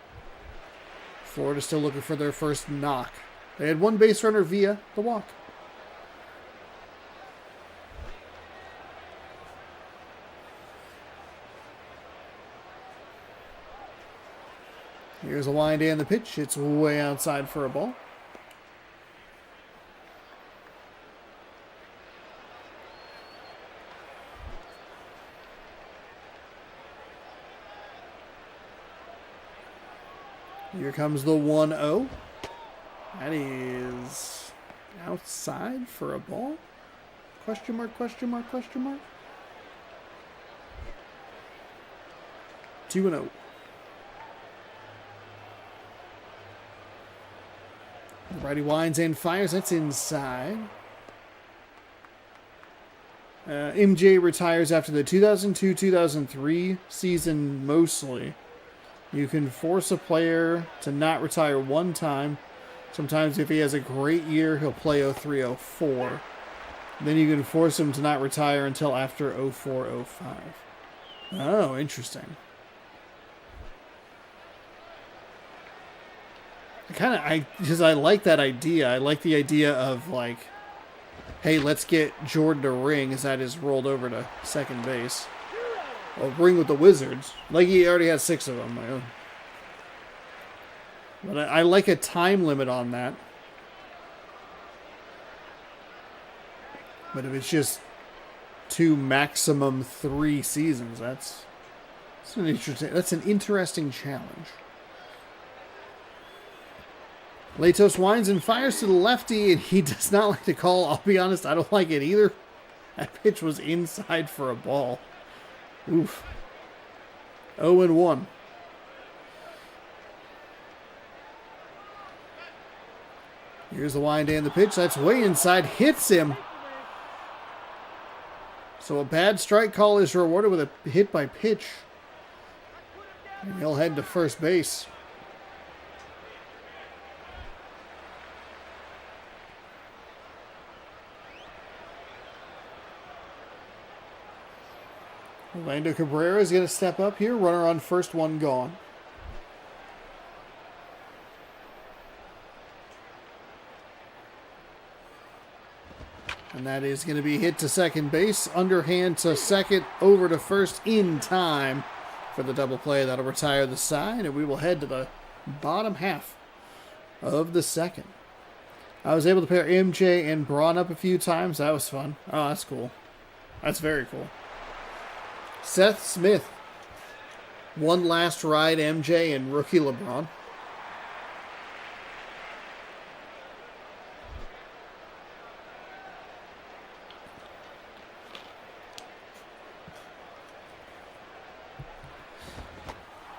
Florida still looking for their first knock. They had 1 base runner via the walk. Here's a wind and the pitch. It's way outside for a ball. Here comes the 1-0. That is outside for a ball. Question mark, question mark, question mark. 2-0. The righty winds and fires. That's inside. MJ retires after the 2002-2003 season mostly. You can force a player to not retire 1 time. Sometimes if he has a great year, he'll play 03-04. Then you can force him to not retire until after 04-05. Oh, interesting. I like that idea. I like the idea of like, hey, let's get Jordan a ring as that is rolled over to second base. Well, ring with the Wizards. Like he already has 6 of them. But I like a time limit on that. But if it's just 2, maximum 3 seasons, that's an interesting challenge. Latos winds and fires to the lefty, and he does not like the call. I'll be honest, I don't like it either. That pitch was inside for a ball. Oof. 0-1. Here's the wind and the pitch. That's way inside. Hits him. So a bad strike call is rewarded with a hit by pitch. And he'll head to first base. Orlando Cabrera is going to step up here. Runner on first, 1 gone. And that is going to be hit to second base. Underhand to second, over to first in time for the double play. That'll retire the side, and we will head to the bottom half of the second. I was able to pair MJ and Braun up a few times. That was fun. Oh, that's cool. That's very cool. Seth Smith. 1 last ride, MJ and rookie LeBron.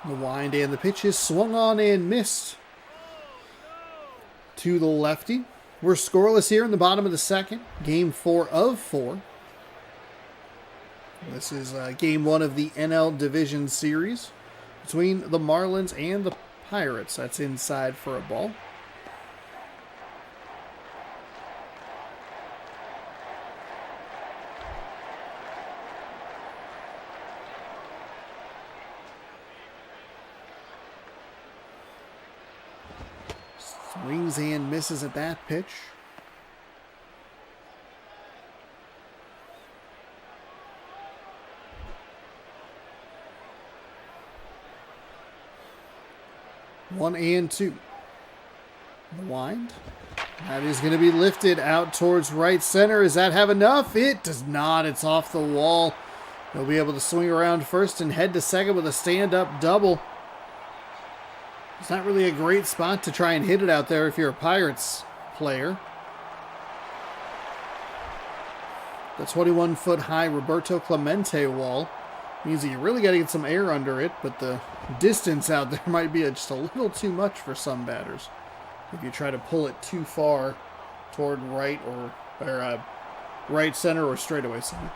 The wind and the pitch is swung on and missed to the lefty. We're scoreless here in the bottom of the second. Game 4 of 4. This is game 1 of the NL Division Series between the Marlins and the Pirates. That's inside for a ball. Swings and misses at that pitch. One and 2. The wind. That is going to be lifted out towards right center. Does that have enough? It does not. It's off the wall. He'll be able to swing around first and head to second with a stand-up double. It's not really a great spot to try and hit it out there if you're a Pirates player. The 21-foot-high Roberto Clemente wall means that you really got to get some air under it, but the distance out there might be just a little too much for some batters. If you try to pull it too far toward right or right center or straightaway center.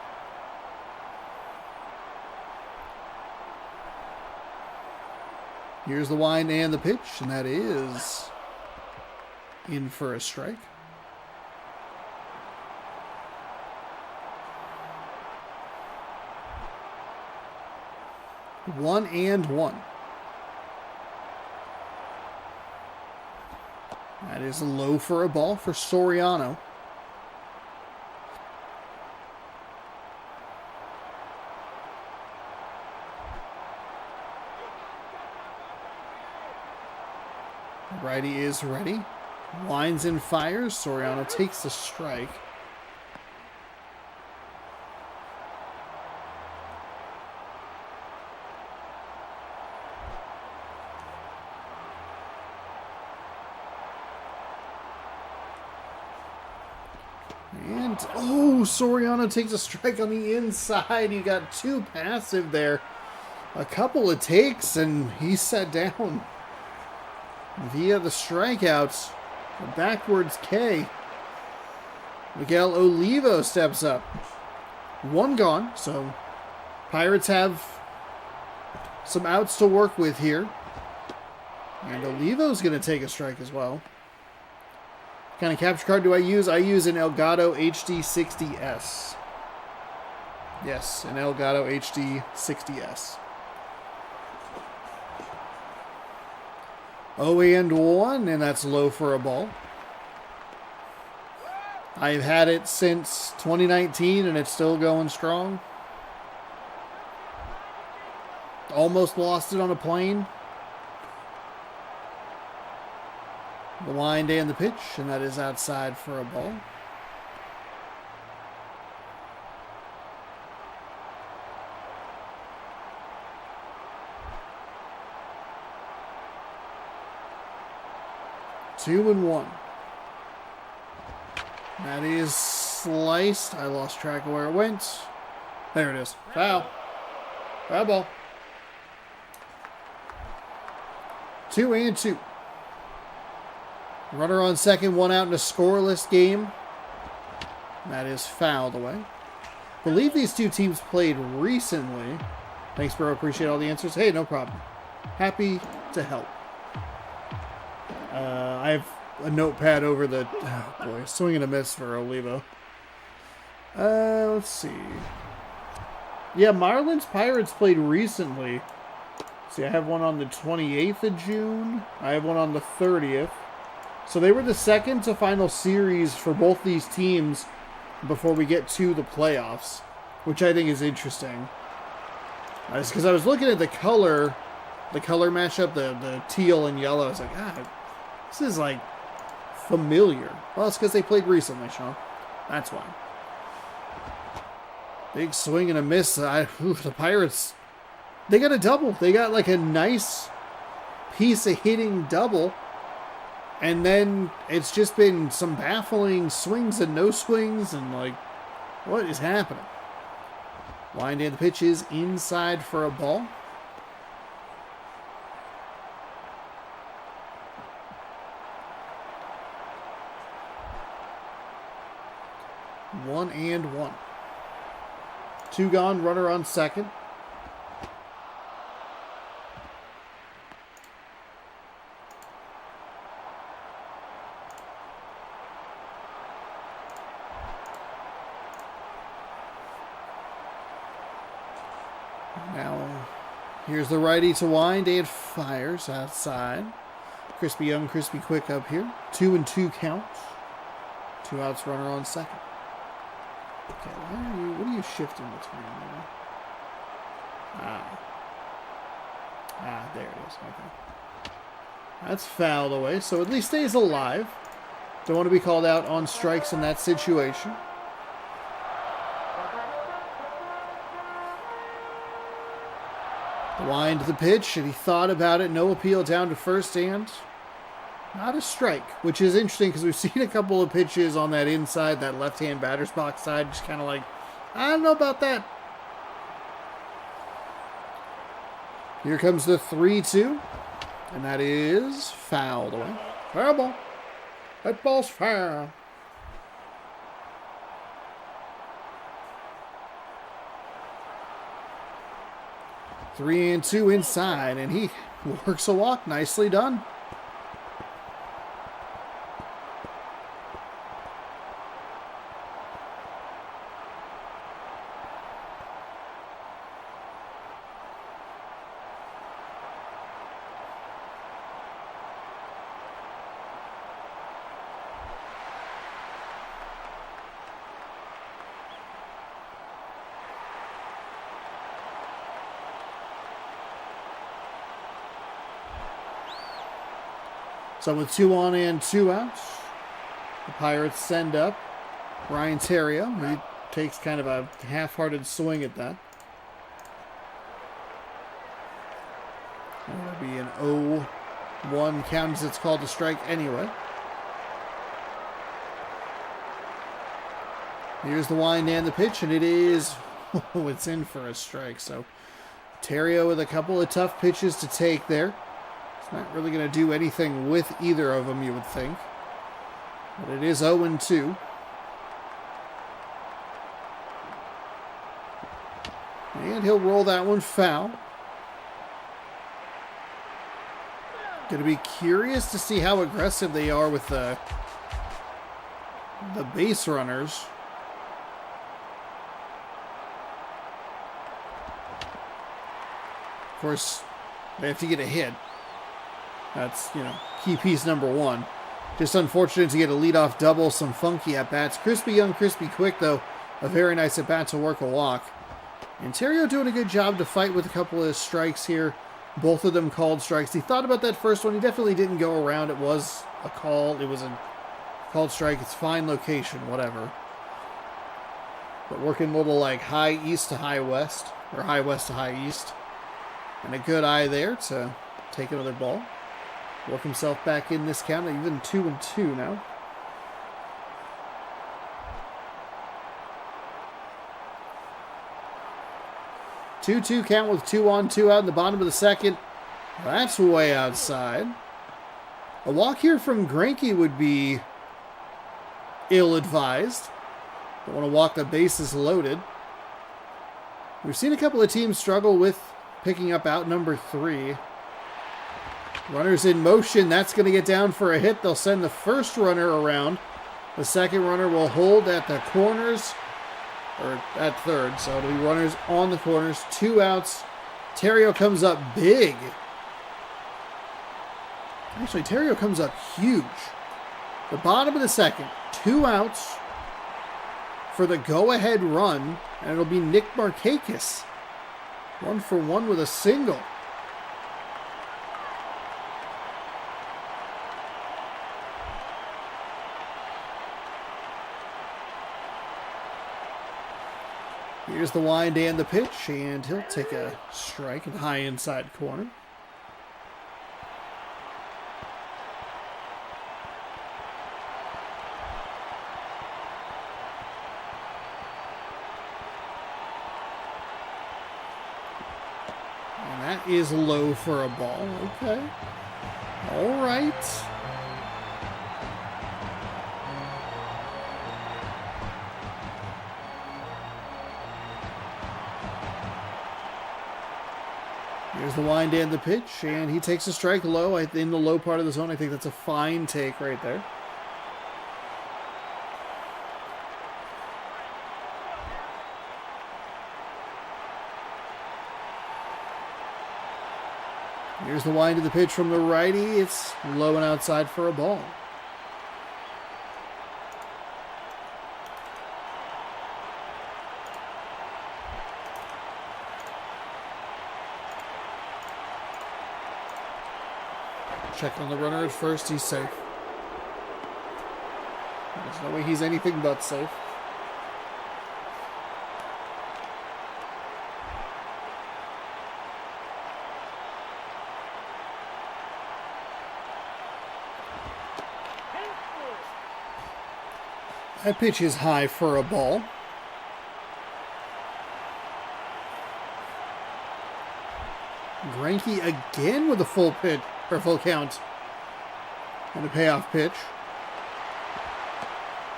Here's the wind and the pitch, and that is in for a strike. One and one. That is low for a ball for Soriano. Righty is ready. Winds and fires. Soriano takes the strike. And, oh, Soriano takes a strike on the inside. He got too passive there. A couple of takes, and he's set down. Via the strikeouts, a backwards K. Miguel Olivo steps up. One gone, so Pirates have some outs to work with here. And Olivo's going to take a strike as well. What kind of capture card do I use? I use an Elgato HD 60S. Yes, an Elgato HD 60S. 0-1, and that's low for a ball. I've had it since 2019, and it's still going strong. Almost lost it on a plane. The wind and the pitch, and that is outside for a ball. Two and one. That is sliced. I lost track of where it went. There it is. Foul. Foul ball. 2-2. Runner on second, one out in a scoreless game. That is fouled away. I believe these two teams played recently. Thanks, bro. Appreciate all the answers. Hey, no problem. Happy to help. I have a notepad over the... Oh, boy. Swing and a miss for Olivo. Let's see. Yeah, Marlins Pirates played recently. See, I have one on the 28th of June. I have one on the 30th. So they were the second to final series for both these teams before we get to the playoffs, which I think is interesting. It's because I was looking at the color mashup, the teal and yellow. I was like, this is like familiar. Well, it's because they played recently, Sean. That's why. Big swing and a miss. The Pirates, they got a double. They got like a nice piece of hitting double. And then it's just been some baffling swings and no swings. And like, what is happening? Wind and the pitch is inside for a ball. One and one. Two gone, runner on second. Now, here's the righty to wind and fires outside. Crispy Young, Crispy Quick up here. 2-2 count. Two outs, runner on second. Okay, what are you shifting between there? There it is. Okay. That's fouled away, so at least stays alive. Don't want to be called out on strikes in that situation. Wind the pitch, and he thought about it. No appeal down to first, and Not a strike, which is interesting because we've seen a couple of pitches on that inside, that left-hand batter's box side, just kind of like, I don't know about that. Here comes the 3-2, and that is fouled away. Foul ball. That ball's foul. Three and two inside, and he works a walk. Nicely done. So with 2 on and 2 outs, the Pirates send up Ryan Theriot. He takes kind of a half-hearted swing at that. That'll be an 0-1 count as it's called a strike anyway. Here's the wind and the pitch, and it is, it's in for a strike. So Theriot with a couple of tough pitches to take there. Not really going to do anything with either of them, you would think. But it is 0-2. And he'll roll that one foul. Going to be curious to see how aggressive they are with the base runners. Of course, they have to get a hit. That's, key piece number one. Just unfortunate to get a leadoff double, some funky at-bats. Crispy young, crispy quick, though. A very nice at-bat to work a walk. And Theriot doing a good job to fight with a couple of strikes here. Both of them called strikes. He thought about that first one. He definitely didn't go around. It was a call. It was a called strike. It's fine location, whatever. But working a little like high east to high west. Or high west to high east. And a good eye there to take another ball. Work himself back in this count, even 2-2 now. Two count with 2 on, 2 out in the bottom of the second. That's way outside. A walk here from Greinke would be ill-advised. Don't want to walk the bases loaded. We've seen a couple of teams struggle with picking up out number 3. Runners in motion. That's going to get down for a hit. They'll send the first runner around. The second runner will hold at the corners, or at third. So it'll be runners on the corners. 2 outs. Theriot comes up big. Actually, Theriot comes up huge. The bottom of the second. 2 outs for the go-ahead run. And it'll be Nick Markakis. 1 for 1 with a single. Here's the wind and the pitch, and he'll take a strike in the high inside corner. And that is low for a ball. Okay. All right. Here's the wind and the pitch, and he takes a strike low in the low part of the zone. I think that's a fine take right there. Here's the wind of the pitch from the righty. It's low and outside for a ball. Check on the runner at first. He's safe. There's no way he's anything but safe. That pitch is high for a ball. Greinke again with a full pitch, or full count. And a payoff pitch.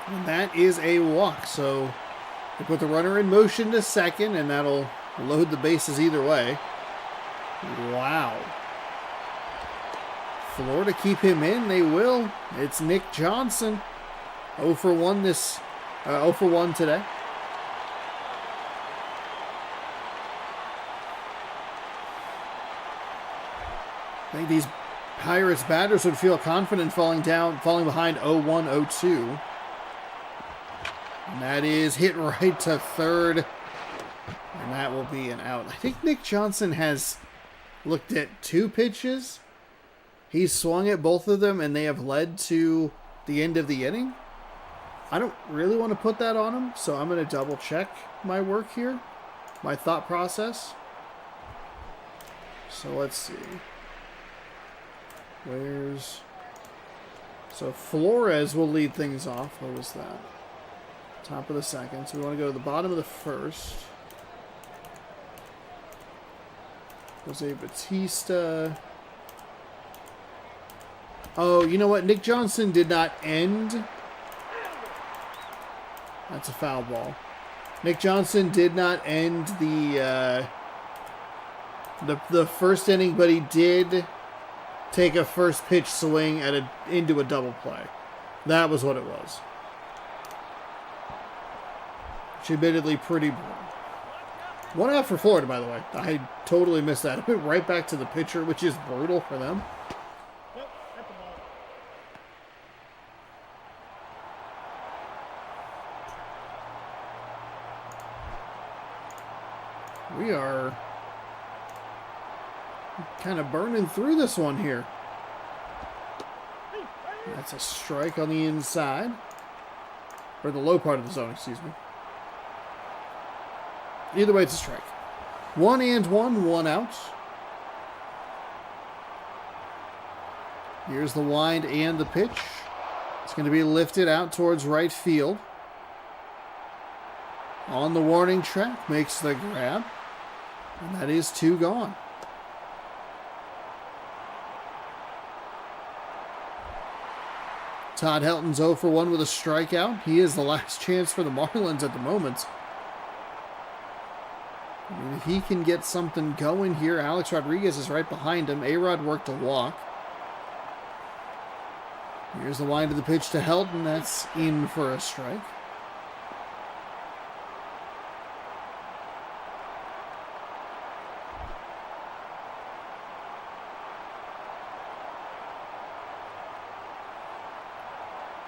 And that is a walk, so they put the runner in motion to second, and that'll load the bases either way. Wow. Florida keep him in, they will. It's Nick Johnson. 0 for 1 0 for 1 today. I think these Pirates batters would feel confident falling behind 0-1, 0-2. And that is hit right to third. And that will be an out. I think Nick Johnson has looked at 2 pitches. He's swung at both of them, and they have led to the end of the inning. I don't really want to put that on him, so I'm going to double check my work here, my thought process. So let's see. So Flores will lead things off. What was that? Top of the second. So we want to go to the bottom of the first. Jose Batista. Oh, you know what? Nick Johnson did not end. That's a foul ball. Nick Johnson did not end the first inning, but he did take a first pitch swing into a double play. That was what it was. Which admittedly pretty brutal. 1 out for Florida, by the way. I totally missed that. It went right back to the pitcher, which is brutal for them. We are kind of burning through this one here. That's a strike on the inside. Or the low part of the zone, excuse me. Either way, it's a strike. 1-1, 1 out. Here's the wind and the pitch. It's going to be lifted out towards right field. On the warning track, makes the grab. And that is 2 gone. Todd Helton's 0 for 1 with a strikeout. He is the last chance for the Marlins at the moment. I mean, if he can get something going here, Alex Rodriguez is right behind him. A-Rod worked a walk. Here's the wind of the pitch to Helton. That's in for a strike.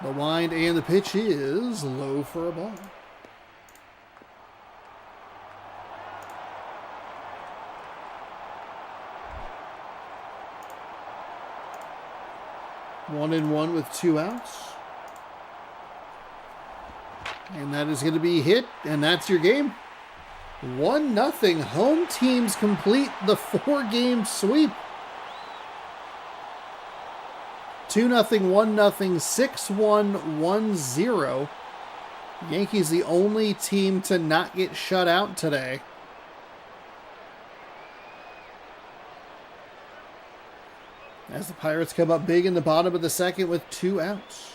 The wind and the pitch is low for a ball. One and one with 2 outs. And that is going to be hit, and that's your game. 1-0. Home teams complete the 4-game sweep. 2-0, 1-0, 6-1, 1-0. Yankees the only team to not get shut out today. As the Pirates come up big in the bottom of the second with 2 outs.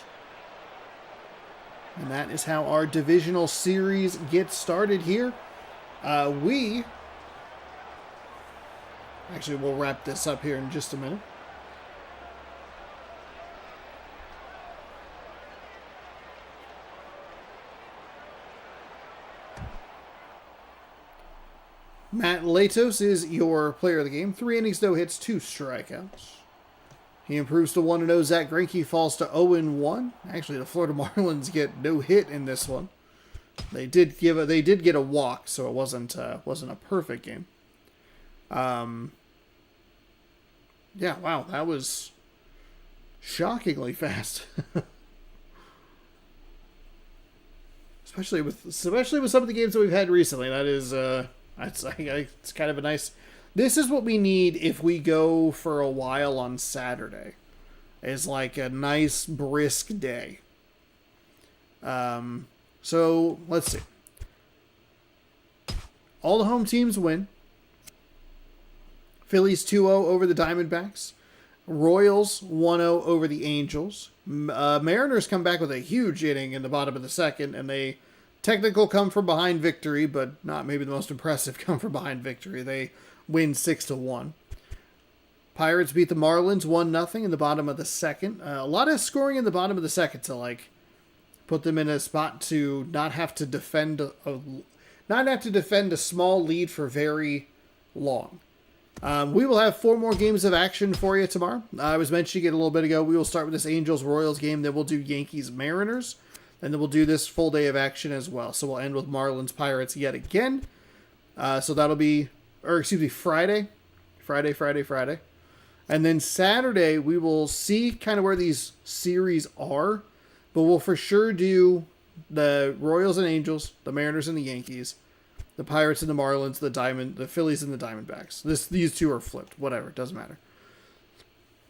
And that is how our divisional series gets started here. We'll wrap this up here in just a minute. Matt Latos is your player of the game. 3 innings, no hits, 2 strikeouts. He improves to 1-0. Zach Greinke falls to 0-1. Actually, the Florida Marlins get no hit in this one. They did get a walk, so it wasn't a perfect game. Yeah, wow, that was shockingly fast. especially with some of the games that we've had recently. That is it's kind of a nice. This is what we need if we go for a while on Saturday. Is like a nice brisk day. So let's see. All the home teams win. Phillies 2-0 over the Diamondbacks. Royals 1-0 over the Angels. Mariners come back with a huge inning in the bottom of the second, and they technical come from behind victory, but not maybe the most impressive come from behind victory. They win 6-1. Pirates beat the Marlins 1-0 in the bottom of the second. A lot of scoring in the bottom of the second to put them in a spot to not have to defend a small lead for very long. We will have 4 more games of action for you tomorrow. I was mentioning it a little bit ago. We will start with this Angels-Royals game. Then we'll do Yankees-Mariners. And then we'll do this full day of action as well. So we'll end with Marlins-Pirates yet again. So that'll be, Friday. Friday. And then Saturday, we will see kind of where these series are. But we'll for sure do the Royals and Angels, the Mariners and the Yankees, the Pirates and the Marlins, the Phillies and the Diamondbacks. These 2 are flipped. Whatever, it doesn't matter.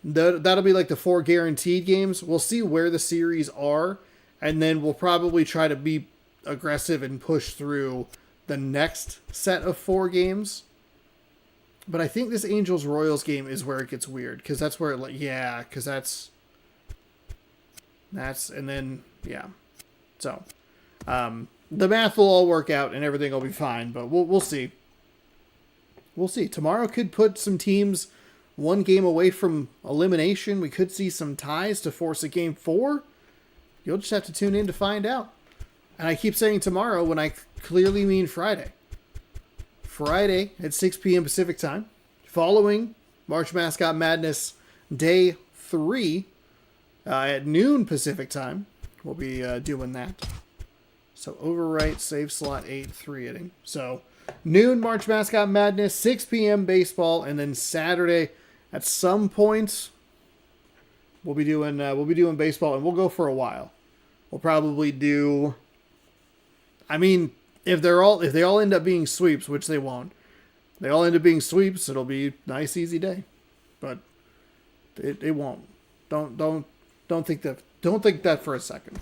That'll be like the 4 guaranteed games. We'll see where the series are, and then we'll probably try to be aggressive and push through the next set of 4 games. But I think this Angels-Royals game is where it gets weird, because that's where So, the math will all work out and everything will be fine, but we'll see. We'll see. Tomorrow could put some teams 1 game away from elimination. We could see some ties to force a game 4. You'll just have to tune in to find out. And I keep saying tomorrow when I clearly mean Friday. Friday at 6 p.m. Pacific time, following March Mascot Madness Day 3 at noon Pacific time. We'll be doing that. So overwrite, save slot 8, 3 inning. So noon March Mascot Madness, 6 p.m. baseball, and then Saturday at some point we'll be doing baseball, and we'll go for a while. We'll probably do. I mean, if they all end up being sweeps, which they won't, they all end up being sweeps. It'll be a nice easy day, but it won't. Don't think that for a second.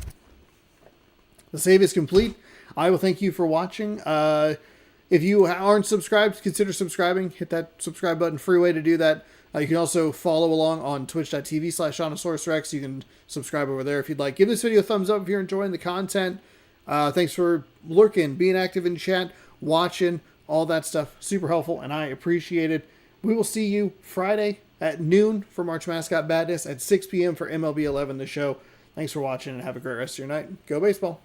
The save is complete. I will thank you for watching. If you aren't subscribed, consider subscribing. Hit that subscribe button. Free way to do that. You can also follow along on twitch.tv/ShaunosaurusRex. You can subscribe over there if you'd like. Give this video a thumbs up if you're enjoying the content. Thanks for lurking, being active in chat, watching, all that stuff. Super helpful, and I appreciate it. We will see you Friday at noon for March Mascot Madness, at 6 p.m. for MLB 11, the show. Thanks for watching, and have a great rest of your night. Go baseball.